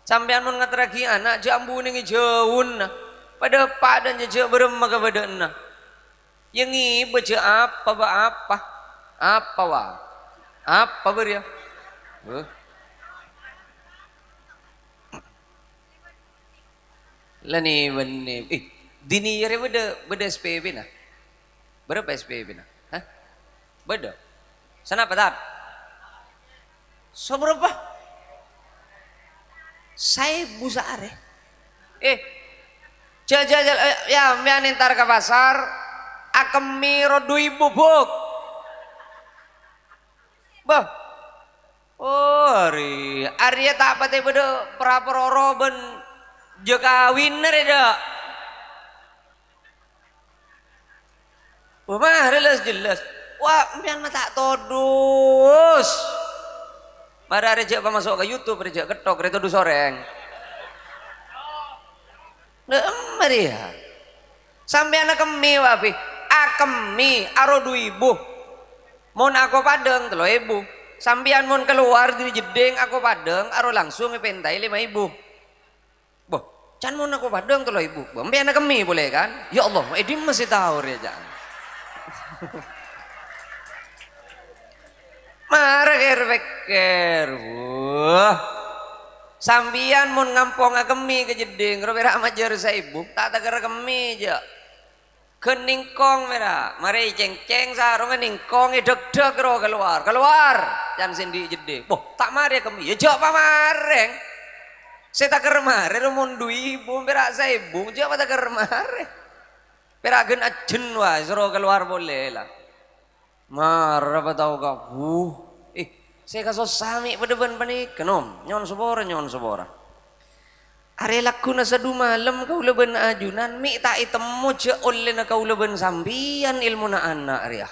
sampean mun ngateraki anak jambu ning jeun pada padan jejak berema kepada na yang ini baca apa beria lani bani dini yare beda SPB na berapa SPB na beda sana patat so berapa saya busare jajal ya mian entar ke pasar akemi rodui bubuk bah Arya tak pati beda prapororo ben jeka winner ada mah jelas wah mian mah tak todus mara rejek masuk ke YouTube rejek ketok reto dus soreng Maria sampai anak kemi wapi akemi aro 2.000 mon aku padeng 3.000 sampean mon keluar dari jeding aku padeng aro langsung pentai 5.000 boh can mon aku padeng 3.000 sampai anak kemi boleh kan ya Allah edim masih tahu ya jangan marah kerbeker sambian mun ngampong kemi ke jeding robera majar saibu tak tagar kemi aja keningkong merah mari ceng-ceng sarung keningkong deg-deg ro keluar jangan sendi jeding boh tak mari kemi ya jok pamareng saya tak kermare rumun 2.000 berak saibu jok tak kermare peragen ajen wah suruh keluar boleh lah marah apa tahu kau saya kasus sami bedeban panik kenom nyon sobora are laku na sadu malam kau leben ajunan mi tak itemu je oleh na kau leben sambian ilmu na anak ria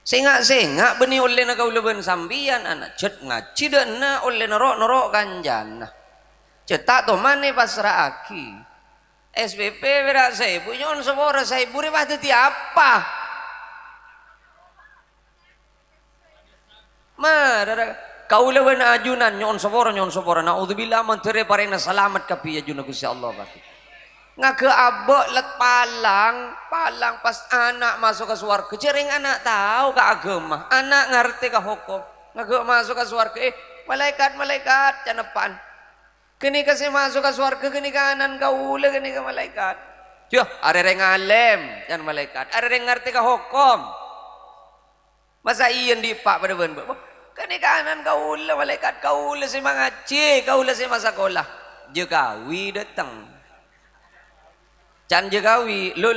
sengak beni oleh na kau leben sambian anak cet ngaci dan na oleh norok kanjan cetak to mane pasrah aki SPP berak saya bu nyon sobora saya buri pasti apa kau lewen ajunan nyon sopora naudzubillah mantere parena selamat kapi ajunan Gusti Allah baki ngake abok let palang pas anak masuk ke swarga jering anak tahu ke agama anak ngerti ke hukum ngake masuk ke swarga malaikat canepan kini kasih masuk ke swarga kini kanan kau le kini ke malaikat yo are reng alim dan malaikat are reng ngerti ke hukum masa iyan di pak pada ben kan Kani kanan kaula malaikat kaula si mangaci kaula si masakolah Jekawi datang can Jekawi lo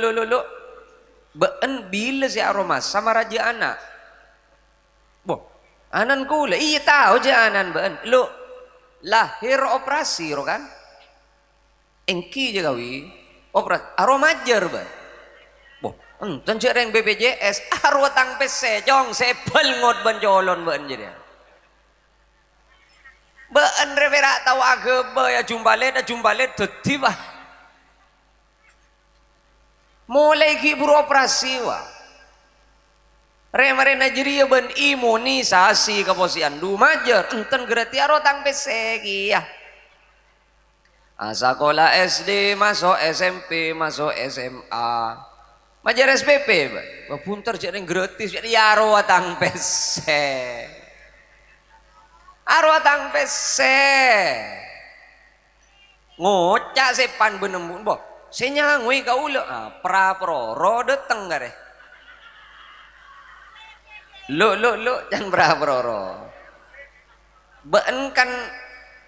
been bila si aromas sama raja anak boh anan kula iya tahu aja anan been lo lahir operasi ro kan engki Jekawi operasi aromajer ben boh enten cereng BPJS arwatang pese jong sepel ngot ben jolon ben jadi ben revera tahu ageba ya jumbalet dadi bah mulai ki beroperasi wah remare Nigeria ben imunisasi keposian du majer enten gerati arotang pesegi ya sekolah SD masuk SMP masuk SMA majer SPP bah punter jadi gratis jadi arotang pese arotang pese ngocak sepan benembun boh senyangui kaula pra-proro dateng gare lo jangan pra-proro ben kan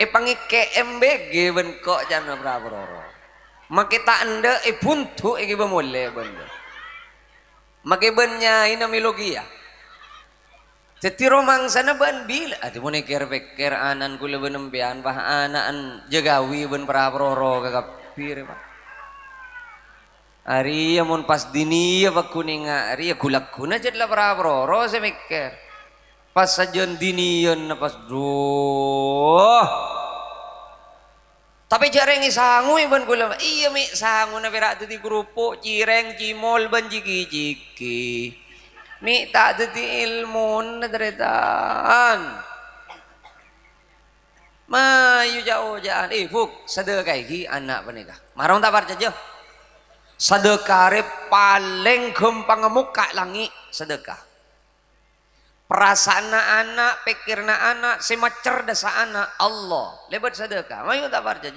pangi KMBG ben kok jangan pra-proro makita anda buntu iki bemole ben make bennya inamilogi ya jadi romang sana ben bila ati mo pikir anan kula benembian bah anaan Jagawi ben pra-proro kakapir pak Ari mun pas dini ya kuninga ari ya kulak kuna jad la pra-proro saya mikir pas sajon dinian pas duh tapi jareng isangu ban kula iya mi sangu na pira ti grupo cireng cimol ban jiki mi tak dadi ilmu na deretan mayu jauh jaan fuk sedekah iki anak panika marong tak parja sedekah paling gampang muka langi sedekah perasaan anak pikirna anak sema cerdas anak Allah lebat sedekah mayu tak parja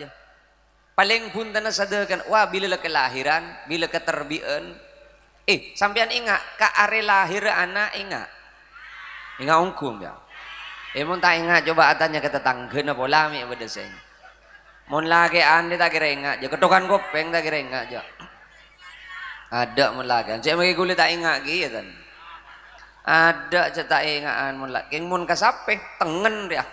paling pun tanah sedekah wah bila kelahiran bila keterbian sampean ingat ka are lahir anak ingat ungkum ya mun tak ingat coba atanya ke tetangga na pola mi bedesen mun lagi ande tak kira ingat je ketukan kopeng tak kira ingat je ada mun lagi cek magi kulit tak ingat gitu kan ada cek tak ingaan mun lagi mun kasape tengen dia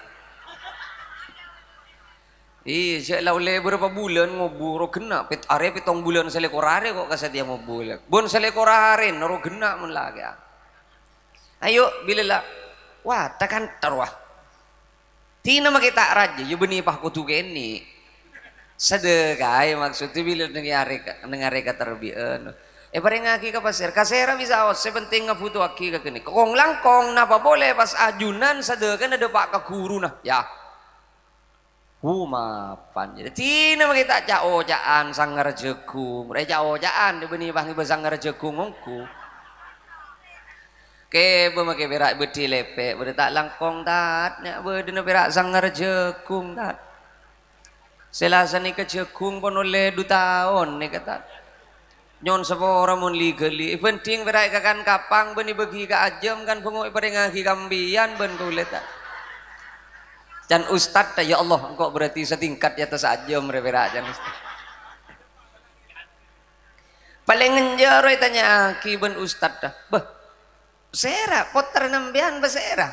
cek laule berapa bulan ngoburo kena pit are pitong bulan selekor are kok kasadia ngobul bon selekor are noro kena mun lagi ayo bila lah wah tekan terwah tina makita raja yu beni pah kutu keni sedekah maksudnya bila dengar terbian bareng aki ka pasir kasera bisa awas sepenting ngaputu aki ka kini kong langkong napa boleh pas ajunan sedekah ada pak ka guru nah ya mapan jadi tina makita cao caan sangar jekung cao caan di beni pah ngiba sangar jekung ngongku ke bemake berak beti lepek berde tak langkong tat nya berde berak sangar jekung tat selasa ni ke jekung pun oleh 2 tahun ni kata nyon sepora mun legally penting berak kakan kapang beni bagi ka ajem kan pengoi perengaki kambian ben kulit dan ustad ya Allah engkau berarti setingkat di atas ajem berak jan ustad paling ngenjaro tanya aki ben ustad dah bah sera poter nembian basera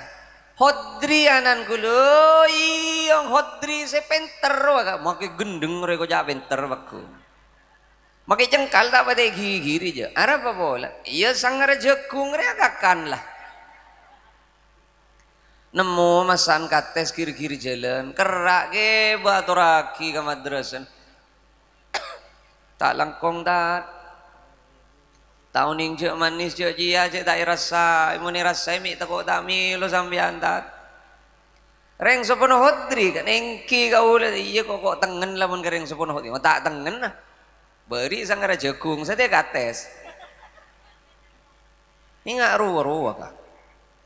hodri anan kulo iyong hodri se penter wae make gendeng reko ja penter baku make jengkal tak pada gigi je ara apa bola iya sangar jekung reakakan lah nemu masan kates kiri-kiri jalan kerak ke baturaki ke madrasan tak langkong tat tahun ning cek manis cek jia cek tak rasa imuni rasa mi tako tak milo sampean tat reng sepenuh hodri kan engki kau iya kok tengen lah mun kereng sepenuh hodri tak tengen lah beri sangar jagung saya kates ingat ruwa-ruwa kak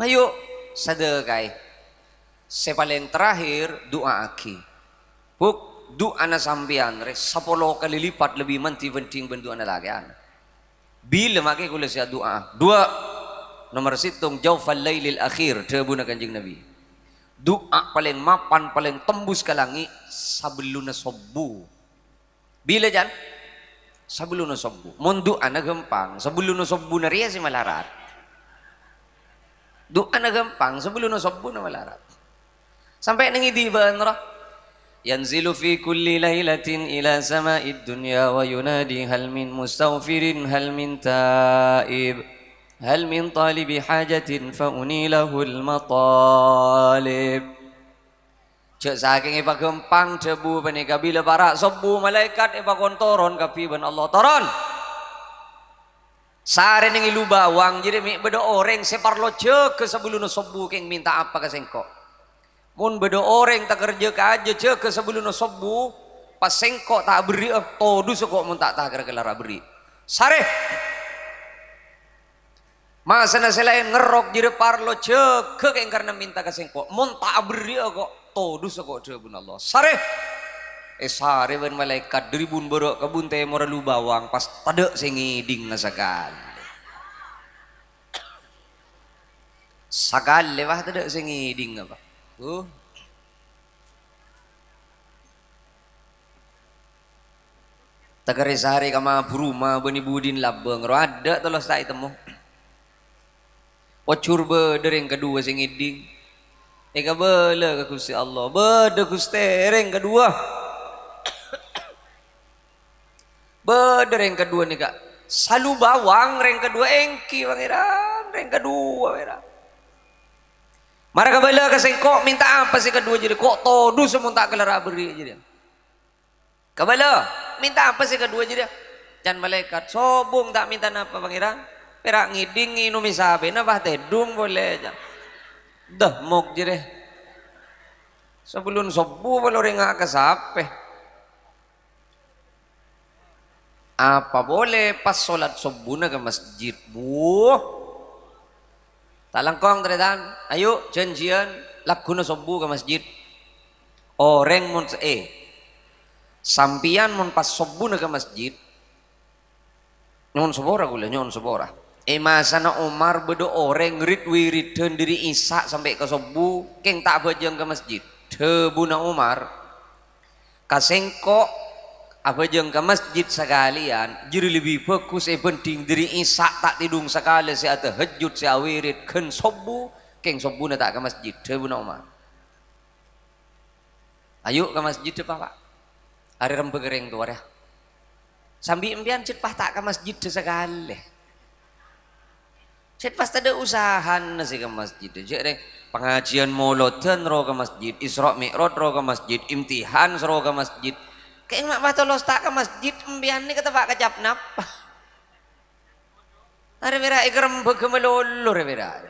ayo sedekah sepaling terakhir doa aki buk doa na sambian 10 kali lipat lebih penting bentuk anak lagi anak bila makai kula sia doa dua nomor situng jaufal lailil akhir terbuna kanjeng Nabi Doa paling mapan paling tembus ke langit sabeluna sobbu. Bila jan? Sabeluna sobbu. Mun doa na gampang, sabeluna sobbu na riya si malarat. Doa na gampang, sabeluna sobbu na malarat. Sampai nangidiban ra. Yanzilu fi kulli lailatin ila sama'id dunya wa yunadi hal min mustaghfirin hal min taib hal min talibi hajatin fa unilahul matalib. Cek saking iba gempang cebu panika bila para sobu malaikat iba kontoron kapi ban Allah toron. Sare ning ilu bawang jadi mi bedo orang separlo cek ke sebelum sobu keng minta apa ke sengkok. Mun bedo orang tak kerja ke aja cek ke sebelum sobu pas sengkok tak beri todu sekok mun tak gelar beri. Sare masa na selain ngerok jadi parlo cek ke keng karena minta ke sengkok mun tak beri kok todu sekok cek bun Allah. Sare sare ben malaikat deribun borok kebun teh moralu bawang pas tade sengiding nasakan. Sakal lewah tade sengiding apa? Tagari sehari kama buruma bani budin labeng ro ada tolos tak temu. Ocur be dereng kedua sengiding. Eka bela ke Gusti Allah. Bede Gusti reng kedua. Bede reng kedua nih kak. Salu bawang reng kedua engki pangeran reng kedua pangeran. Mara kabala ka sengkok minta apa sih kedua jadi kok todu semua tak kelara beri jadi. Kabala minta apa sih kedua jadi. Jan malaikat sobung tak minta apa pangeran. Perak ngiding inu misabe na bah tedung boleh aja. Dah mok jadi. Sebelum sobu baru rengak ke sape. Apa boleh pas solat subuh na ke masjid bu? Talangkong teretan, ayo janjian lakuna subuh ke masjid. Orang mun sampian mun pas subuh na ke masjid. Nyon sobora gula nyon sobora. Masa na Umar bedo orang rit wiridan diri Isa sampai ke subuh keng tak bajang ke masjid. Tebuna Umar kasengko abajang ke masjid sekalian jadi lebih fokus penting diri Isa tak tidung sekali si ada hajud si awirit ken subuh keng subuh na tak ke masjid. Tebuna Umar ayo ke masjid cepat pak hari rembegereng tuh ya sambil impian cepat tak ke masjid sekali. Cet pas ada usaha nasi ke masjid je pengajian molodan ro ke masjid Isra Mi'raj ro ke masjid imtihan ro ke masjid kayak mak batolos tak ke masjid impian ni kata pak kecap napa ada bera ikrem begemelolor bera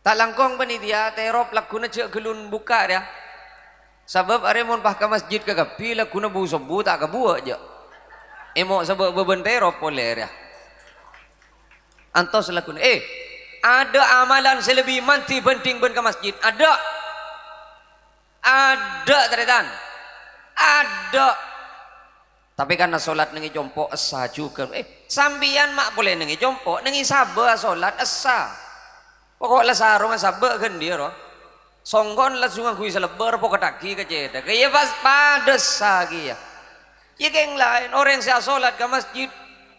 tak langkong panitia terop lakuna cek gelun buka dia sebab are mon pah ke masjid ke kapi lakuna bu sobu tak ke buat je emok sebab beban terop boleh dia antos lakuna ada amalan selebih manti penting ben ke masjid ada teretan ada tapi karena solat nengi jompo esa juga sambian mak boleh nengi jompo nengi sabar solat esa pokok lah sarung sabar kan dia roh songgon lah sungai kui selebar pokok taki ke ceda kaya pas padas lagi ya yang lain orang yang solat ke masjid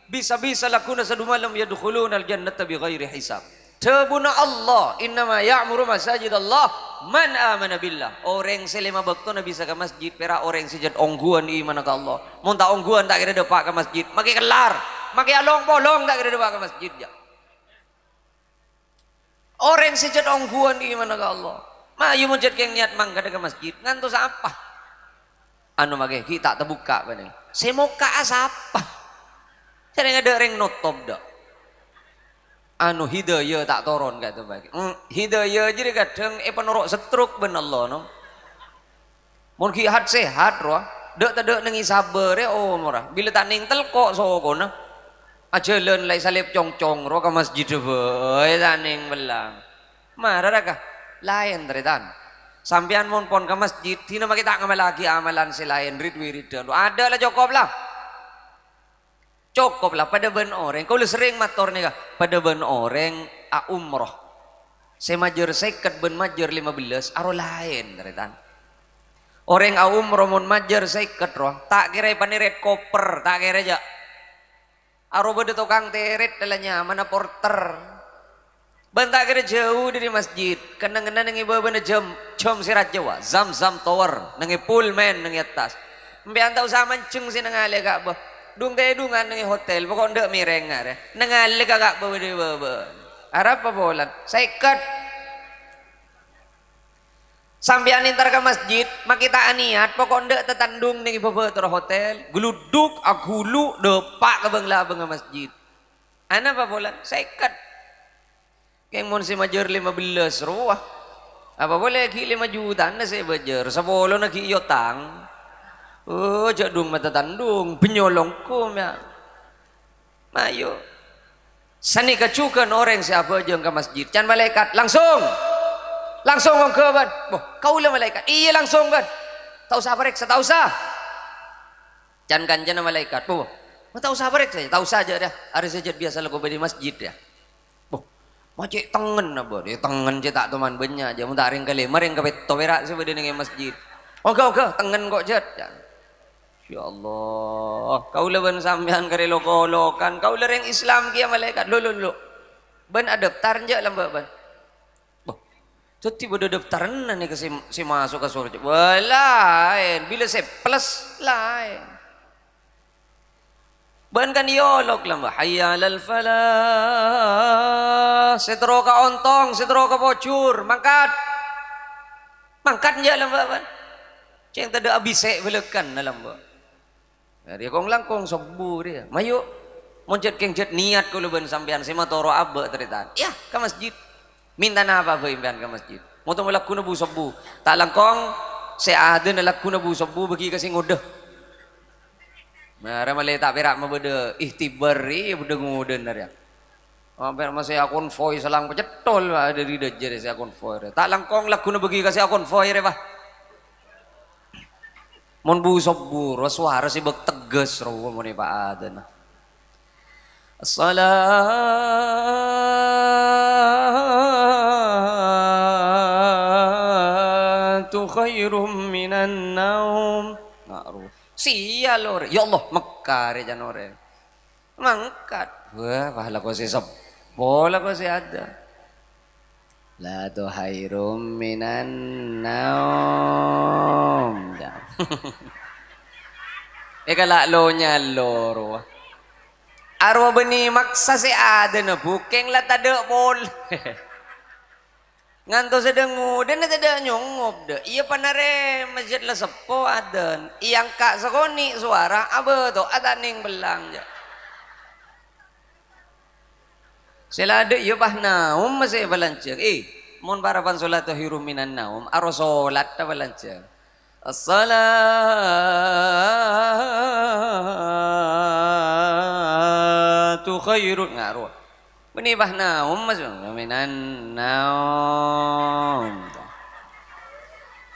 bisa-bisa lakuna sadu malam yadkhuluna al-jannata bighairi hisab. Tebuna Allah innama ya'muru masajid Allah man amana billah. Orang selema bakto na bisa ke masjid pera orang sejat ongguan iman ke Allah. Mun tak ongguan tak kira depak ke masjid, maki kelar, maki along bolong tak kira depak ke masjid ya. Orang sejat ongguan iman ke Allah. Ma yu mun keng niat mangga ke masjid ngantos apa? Anu mage kita terbuka bening. Semoga asapa. Saya ada orang notop dak. Anu hidayah tak toron kata bagi. Hidayah jadi kadang penorok setruk ben Allah no. Mun ki sehat roh. Dak tak nengi sabar oh murah. Bila tak ning telkok sokona. Ajalan lai salib congcong roh ke masjid bae tak ning belang. Marah kah? Lain teretan. Sampean mun pon ke masjid tina maki tak ngamal lagi amalan selain rid wiridan. Ada lah cukup lah. Cukup lah pada ben orang. Kalau sering motor nih kah pada ben orang umroh Saya majer seket ben majer 15 aro lain taritan. Orang awam romon majer seket roh tak kira paniret koper tak kira aja. Aro beda tukang teret dalanya mana porter. Ben tak kira jauh dari masjid. Kena-kena nengi bawa jam sirat Jawa. Zam tower nengi pullman nengi atas. Mbian tau sama ceng si nengale kak bah. Dung teh dungan nengi hotel pokok ndak mireng ngare. Nengale kak bawa di bawa. Arab apa bolan? Seket. Sampai antar ke masjid, makita aniat pokok ndak tetandung nengi bawa tur hotel. Geluduk agulu depak ke bangla bang masjid. Ana apa bolan? Seket. Keng mon si majer 15 ruah. Apa boleh ki 5 juta na saya bajer. Sabolo na ki yotang. Oh, jadung mata tandung penyolong kum ya. Mayo. Sani kacukan orang siapa aja ke masjid. Can malaikat langsung. Langsung ke ban. Boh, kau lah malaikat. Iya langsung kan. Tahu sah rek, tahu sah. Can kanjana malaikat. Boh, tahu sah rek saya. Tahu saja dah. Hari saja biasa lagu di masjid ya. Macet tangan apa dia tangan cetak teman banyak aja mun taring kali maring ke toberak sebede ning masjid. Oke tangan kok jet. Ya Allah, kau leban sampean kare lokolokan, kau lereng Islam kia malaikat. Lo. Ben adaptar je lamba ban. Boh. Jadi bodo daftaran nih ke si masuk ke surga. Lain, bila saya plus lain. Ban kan dialog lamba. Hayya alal falah. Setro ka ontong, setro ka bocur, mangkat. Mangkat je lamba ban. Ceng tada abisek belekan dalam ba. Dia kong langkong sobu dia. Mayu moncet keng jet niat ko leubeun sampean sema toro abe teritan. Ya, ke masjid. Minta na apa bae impian ke masjid. Moto melaku na bu sobu. Tak langkong se adeun laku na bu sobu bagi kasing ngudeh. Mara malay tak perak mabede ihtibari bede nguden ya. Hampir masih akun voice selang pecetol dari dejer saya akun voice. Tak langkong laku na bagi kasih akun voice ba. Mon bu sobu suara si bek tegas ro mon Pak Aden. As-salatu khairum minan naum. Ngaruh. Sia lore. Ya Allah mekar ya janore. Mangkat. Wah, pahala ko si bola ko si ada. La tu khairum minan naum. Eka lo nya loro. Arwa beni maksa si ada na bukeng la tada bol. Nganto sedang nguden na tada nyongop de. Iya panare masjid la sepo aden. Iyang kak sakoni suara abe to ataning belang ja. Sila de iya bah naum masih balanceng. Mon parapan salat hirum minan naum aro salat ta balanceng. As-salatu khairun ngaruh. Beni bah naum mas minan naum.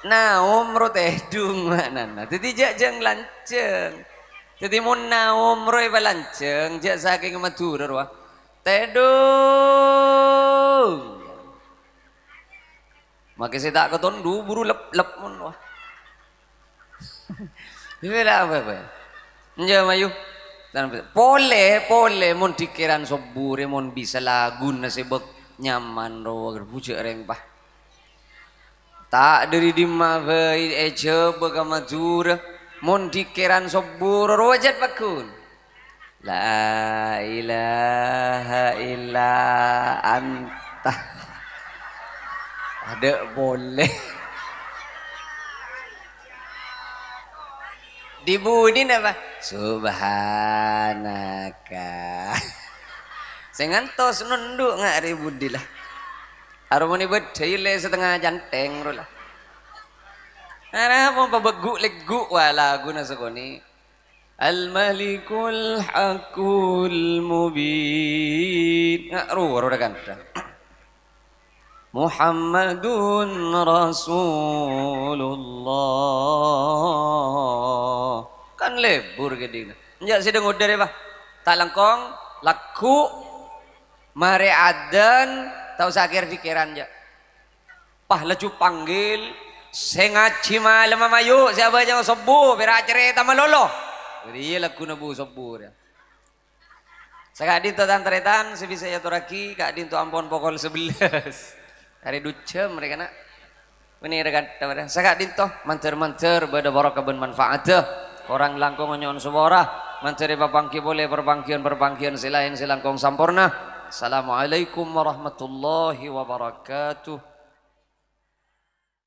Naum rote dung manana. Jadi jang lanceng. Jadi mun naum roe balanceng jak saking Madura roh. Tedung. Maka saya tak ketondu buru lep mun wah. Bila apa? Nja mayu. Pole mun dikiran sobure mun bisa lagu na sebek nyaman ro bujek reng pah. Tak dari dimma bae eje bega Madura mun dikiran sobur ro wajat pakun. La ilaha illa anta. Ada boleh. Dibudin apa? Subhanaka. Saya ngantos nunduk ngak ribudi lah. Harumoni bedile setengah janteng ro lah. Ana apa babegu legu wala guna sakoni. Al-Malikul Haqqul Mubin. Ngak ro dah kan. Muhammadun Rasulullah. Kan lebur gede. Njak sedang udah deh bah. Tak langkong laku mare adan tahu sakir pikiran aja. Pah lecu panggil, sengaji malam mayu siapa jangan sobu, berak cerita malolo. Iya lagu nabu sobu dia. Sekak dinto tantretan sebisa ya turaki, kak dinto ampon pokol 11. Hari duce mereka nak. Ini rekan tawaran. Sekak dinto manter-manter beda barokah ben manfaat. Orang langkong nyon suara, manter babangki boleh perbangkian silain silangkong sampurna. Assalamualaikum warahmatullahi wabarakatuh.